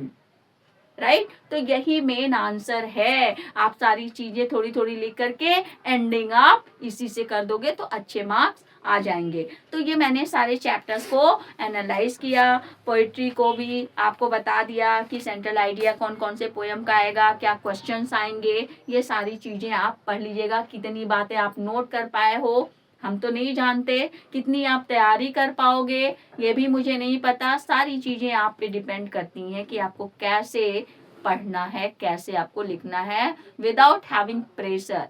right. तो यही मेन आंसर है। आप सारी चीजें थोड़ी थोड़ी लिख करके एंडिंग आप इसी से कर दोगे तो अच्छे मार्क्स आ जाएंगे। तो ये मैंने सारे चैप्टर्स को एनालाइज किया, पोइट्री को भी आपको बता दिया कि सेंट्रल आइडिया कौन कौन से पोएम का आएगा, क्या क्वेश्चंस आएंगे, ये सारी चीजें आप पढ़ लीजिएगा। कितनी बातें आप नोट कर पाए हो हम तो नहीं जानते, कितनी आप तैयारी कर पाओगे ये भी मुझे नहीं पता। सारी चीजें आप पे डिपेंड करती हैं कि आपको कैसे पढ़ना है, कैसे आपको लिखना है विदाउट हैविंग प्रेशर।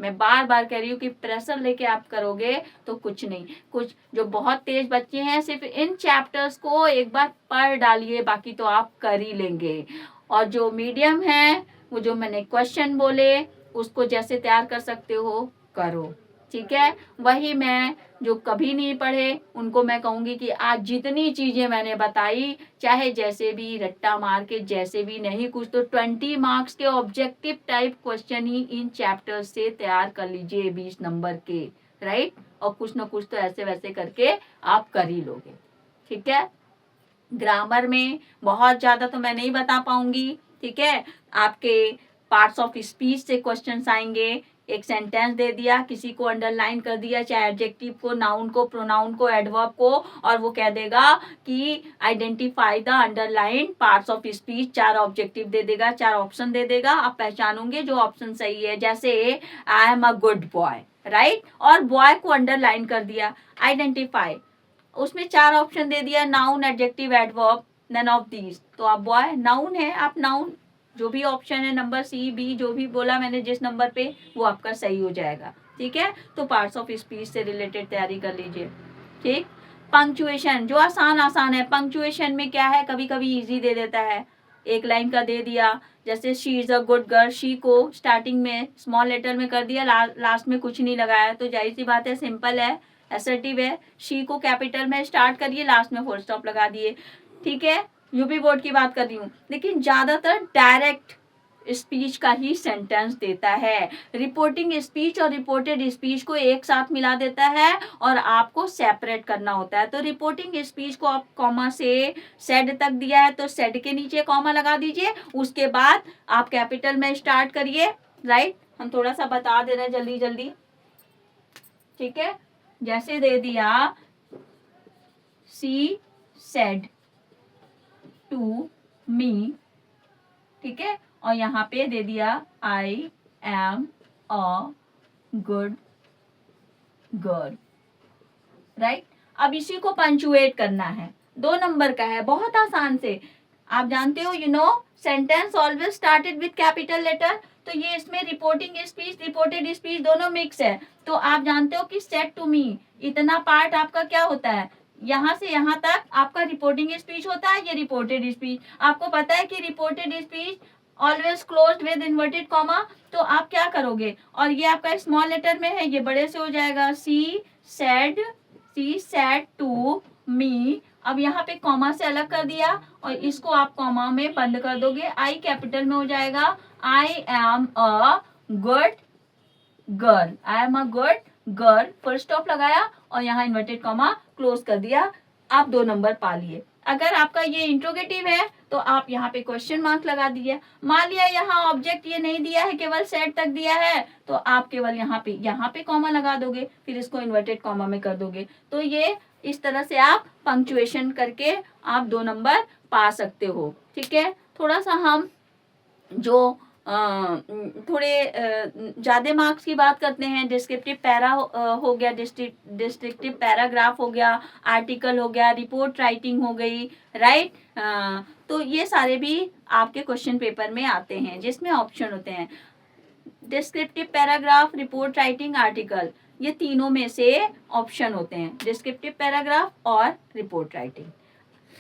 मैं बार बार कह रही हूँ कि प्रेशर लेके आप करोगे तो कुछ नहीं। कुछ जो बहुत तेज बच्चे हैं सिर्फ इन चैप्टर्स को एक बार पढ़ डालिए, बाकी तो आप कर ही लेंगे। और जो मीडियम है वो जो मैंने क्वेश्चन बोले उसको जैसे तैयार कर सकते हो करो, ठीक है। वही मैं जो कभी नहीं पढ़े उनको मैं कहूँगी कि आज जितनी चीज़ें मैंने बताई चाहे जैसे भी रट्टा मार के जैसे भी नहीं कुछ तो 20 मार्क्स के objective type question he in chapter से तैयार कर लीजिए 20 नंबर के, राइट। और कुछ ना कुछ तो ऐसे वैसे करके आप कर ही लोगे, ठीक है। ग्रामर में बहुत ज़्यादा तो मैं नहीं बता पाऊंगी, ठीक है। आपके पार्ट्स ऑफ स्पीच से क्वेश्चंस आएंगे, एक सेंटेंस दे दिया, किसी को अंडरलाइन कर दिया, चाहे एडजेक्टिव को, नाउन को, प्रोनाउन को, एडवर्ब को, और वो कह देगा कि identify the underline parts of speech. 4 objective दे देगा, 4 ऑप्शन दे देगा, आप पहचानोगे जो ऑप्शन सही है। जैसे I am a good boy, right, और बॉय को अंडरलाइन कर दिया, आइडेंटिफाई, उसमें 4 ऑप्शन दे दिया, noun, adjective, adverb, none of these, तो आप बॉय नाउन है, आप नाउन जो भी ऑप्शन है नंबर सी बी जो भी बोला मैंने जिस नंबर पे वो आपका सही हो जाएगा। ठीक है, तो पार्ट्स ऑफ स्पीच से रिलेटेड तैयारी कर लीजिए। ठीक, पंक्चुएशन जो आसान है। पंक्चुएशन में क्या है, कभी कभी इजी दे देता है, एक लाइन का दे दिया, जैसे she is a good girl, she को स्टार्टिंग में स्मॉल लेटर में कर दिया, लास्ट में कुछ नहीं लगाया, तो जाहिर सी बात है सिंपल है, असर्टिव है। शी को कैपिटल में स्टार्ट करिए, लास्ट में फुल स्टॉप लगा दिए। ठीक है, यूपी बोर्ड की बात कर रही हूँ, लेकिन ज्यादातर डायरेक्ट स्पीच का ही सेंटेंस देता है। रिपोर्टिंग स्पीच और रिपोर्टेड स्पीच को एक साथ मिला देता है और आपको सेपरेट करना होता है। तो रिपोर्टिंग स्पीच को आप कॉमा से सेड तक दिया है तो सेड के नीचे कॉमा लगा दीजिए, उसके बाद आप कैपिटल में स्टार्ट करिए। राइट, हम थोड़ा सा बता दे रहे हैं जल्दी जल्दी। ठीक है, जैसे दे दिया सी सेड टू मी, ठीक है, और यहाँ पे दे दिया आई am a good girl. Right, अब इसी को पंचुएट करना है, 2 नंबर का है, बहुत आसान से। आप जानते हो, sentence always started with capital letter, तो ये इसमें रिपोर्टिंग स्पीच रिपोर्टेड स्पीच दोनों मिक्स है। तो आप जानते हो कि सेड टू मी इतना पार्ट आपका क्या होता है, यहाँ से यहाँ तक आपका रिपोर्टिंग स्पीच होता है, ये रिपोर्टेड स्पीच। आपको पता है कि reported speech always closed with inverted comma, तो आप क्या करोगे, और ये आपका स्मॉल लेटर में है, ये बड़े से हो जाएगा, सी सेड टू मी। अब यहाँ पे कॉमा से अलग कर दिया और इसको आप कॉमा में बंद कर दोगे, आई कैपिटल में हो जाएगा, आई am a good girl, I am a good girl, full stop लगाया और यहाँ इन्वर्टेड कॉमा क्लोज कर दिया। आप 2 नंबर पा लिए। अगर आपका ये इंट्रोगेटिव है तो आप यहाँ पे क्वेश्चन मार्क लगा दिए। मान लिया यहाँ ऑब्जेक्ट ये नहीं दिया है, केवल सेट तक दिया है, तो आप केवल यहाँ पे कॉमा लगा दोगे, फिर इसको इन्वर्टेड कॉमा में कर दोगे। तो ये इस तरह से आप पंक्चुएशन करके आप 2 नंबर पा सकते हो। ठीक है, थोड़ा सा हम जो थोड़े ज्यादा मार्क्स की बात करते हैं। डिस्क्रिप्टिव पैरा हो गया, डिस्क्रिप्टिव पैराग्राफ हो गया, आर्टिकल हो गया, रिपोर्ट राइटिंग हो गई। राइट, तो ये सारे भी आपके क्वेश्चन पेपर में आते हैं जिसमें ऑप्शन होते हैं descriptive paragraph, report writing, article, ये तीनों में से ऑप्शन होते हैं, डिस्क्रिप्टिव पैराग्राफ और report writing.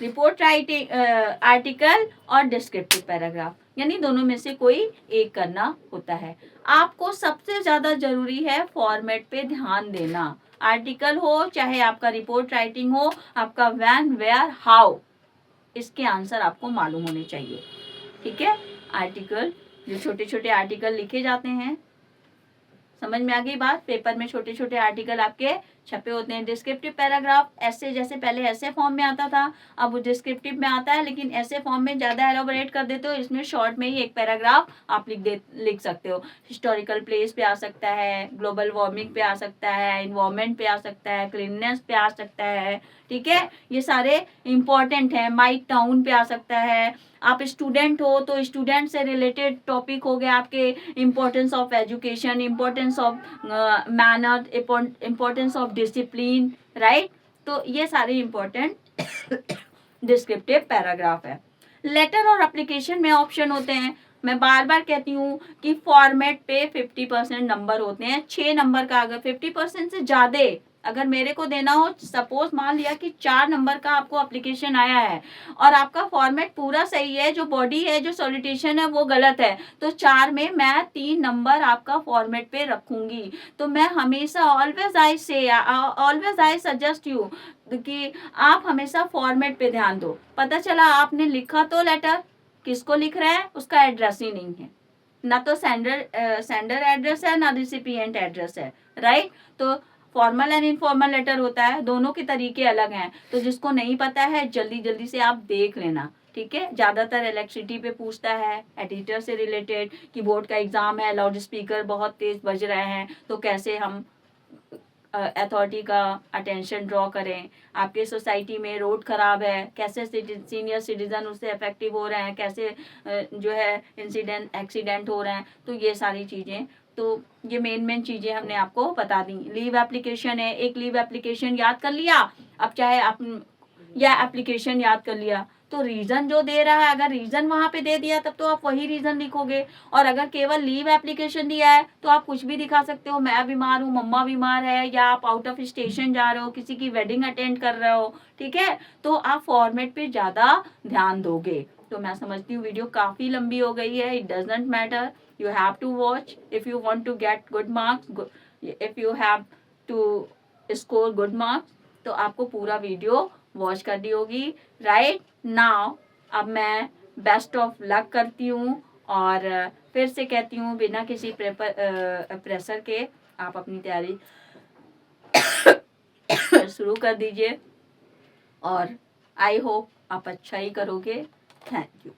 Report writing, article और डिस्क्रिप्टिव पैराग्राफ, यानी दोनों में से कोई एक करना होता है। आपको सबसे ज्यादा जरूरी है फॉर्मेट पे ध्यान देना। आर्टिकल हो चाहे आपका रिपोर्ट राइटिंग हो, आपका व्हेन, वेयर, हाउ, इसके आंसर आपको मालूम होने चाहिए। ठीक है, आर्टिकल, जो छोटे छोटे आर्टिकल लिखे जाते हैं, समझ में आ गई बात। पेपर में छोटे छोटे आर्टिकल आपके छपे होते हैं। डिस्क्रिप्टिव पैराग्राफ ऐसे, जैसे पहले ऐसे फॉर्म में आता था, अब वो डिस्क्रिप्टिव में आता है, लेकिन ऐसे फॉर्म में ज्यादा एलोबरेट कर देते हो, इसमें शॉर्ट में ही एक पैराग्राफ आप लिख सकते हो। हिस्टोरिकल प्लेस पे आ सकता है, ग्लोबल वार्मिंग पे आ सकता है, इन्वायरमेंट पे आ सकता है, क्लीननेस पे आ सकता है। ठीक है, ये सारे इंपॉर्टेंट है। माई टाउन पे आ सकता है। आप स्टूडेंट हो तो स्टूडेंट से रिलेटेड टॉपिक हो गया आपके, importance of education, importance of manner, importance of discipline. Right, तो ये सारे इम्पोर्टेंट डिस्क्रिप्टिव पैराग्राफ है। लेटर और एप्लीकेशन में ऑप्शन होते हैं। मैं बार बार कहती हूँ कि फॉर्मेट पे 50% नंबर होते हैं। 6 नंबर का, अगर 50% से ज्यादा अगर मेरे को देना हो, सपोज मान लिया कि 4 नंबर का आपको एप्लीकेशन आया है और आपका फॉर्मेट पूरा सही है, जो बॉडी है, जो सॉलिटेशन है वो गलत है, तो 4 में मैं 3 नंबर आपका फॉर्मेट पे रखूंगी। तो मैं हमेशा ऑलवेज आई सजेस्ट यू कि आप हमेशा फॉर्मेट पे ध्यान दो। पता चला आपने लिखा तो लेटर, किसको लिख रहे हैं उसका एड्रेस ही नहीं है, ना तो सेंडर एड्रेस है ना रिसिपिएंट एड्रेस है। राइट, तो फॉर्मल एंड इनफॉर्मल लेटर होता है, दोनों के तरीके अलग हैं। तो जिसको नहीं पता है जल्दी जल्दी से आप देख लेना। ठीक है, ज्यादातर इलेक्ट्रिसिटी पे पूछता है, एडिटर से रिलेटेड, कि बोर्ड का एग्जाम है, लाउड स्पीकर बहुत तेज बज रहे हैं, तो कैसे हम अथॉरिटी का अटेंशन ड्रॉ करें। आपके सोसाइटी में रोड खराब है, कैसे सीनियर सिटीजन उससे इफेक्टिव हो रहे हैं, कैसे जो है एक्सीडेंट हो रहे हैं। तो ये सारी चीजें, तो ये मेन चीजें हमने आपको बता दी। लीव एप्लीकेशन है, एक लीव एप्लीकेशन याद कर लिया, अब चाहे आप या एप्लीकेशन याद कर लिया, तो रीज़न जो दे रहा है, अगर रीज़न वहाँ पे दे दिया तब तो आप वही रीज़न लिखोगे, और अगर केवल लीव एप्लीकेशन दिया है तो आप कुछ भी दिखा सकते हो, मैं बीमार हूँ, मम्मा बीमार है, या आप आउट ऑफ स्टेशन जा रहे हो, किसी की वेडिंग अटेंड कर रहे हो, ठीक है, तो आप फॉर्मेट पे ज़्यादा ध्यान दोगे। तो मैं समझती हूँ वीडियो काफ़ी लंबी हो गई है, it doesn't matter, you have to watch if you want to get good marks, if you have to score good marks, तो आपको पूरा वीडियो वॉच करनी होगी। राइट नाउ अब मैं बेस्ट ऑफ लक करती हूँ, और फिर से कहती हूँ बिना किसी प्रेशर के आप अपनी तैयारी शुरू कर दीजिए, और आई होप आप अच्छा ही करोगे। Thank you.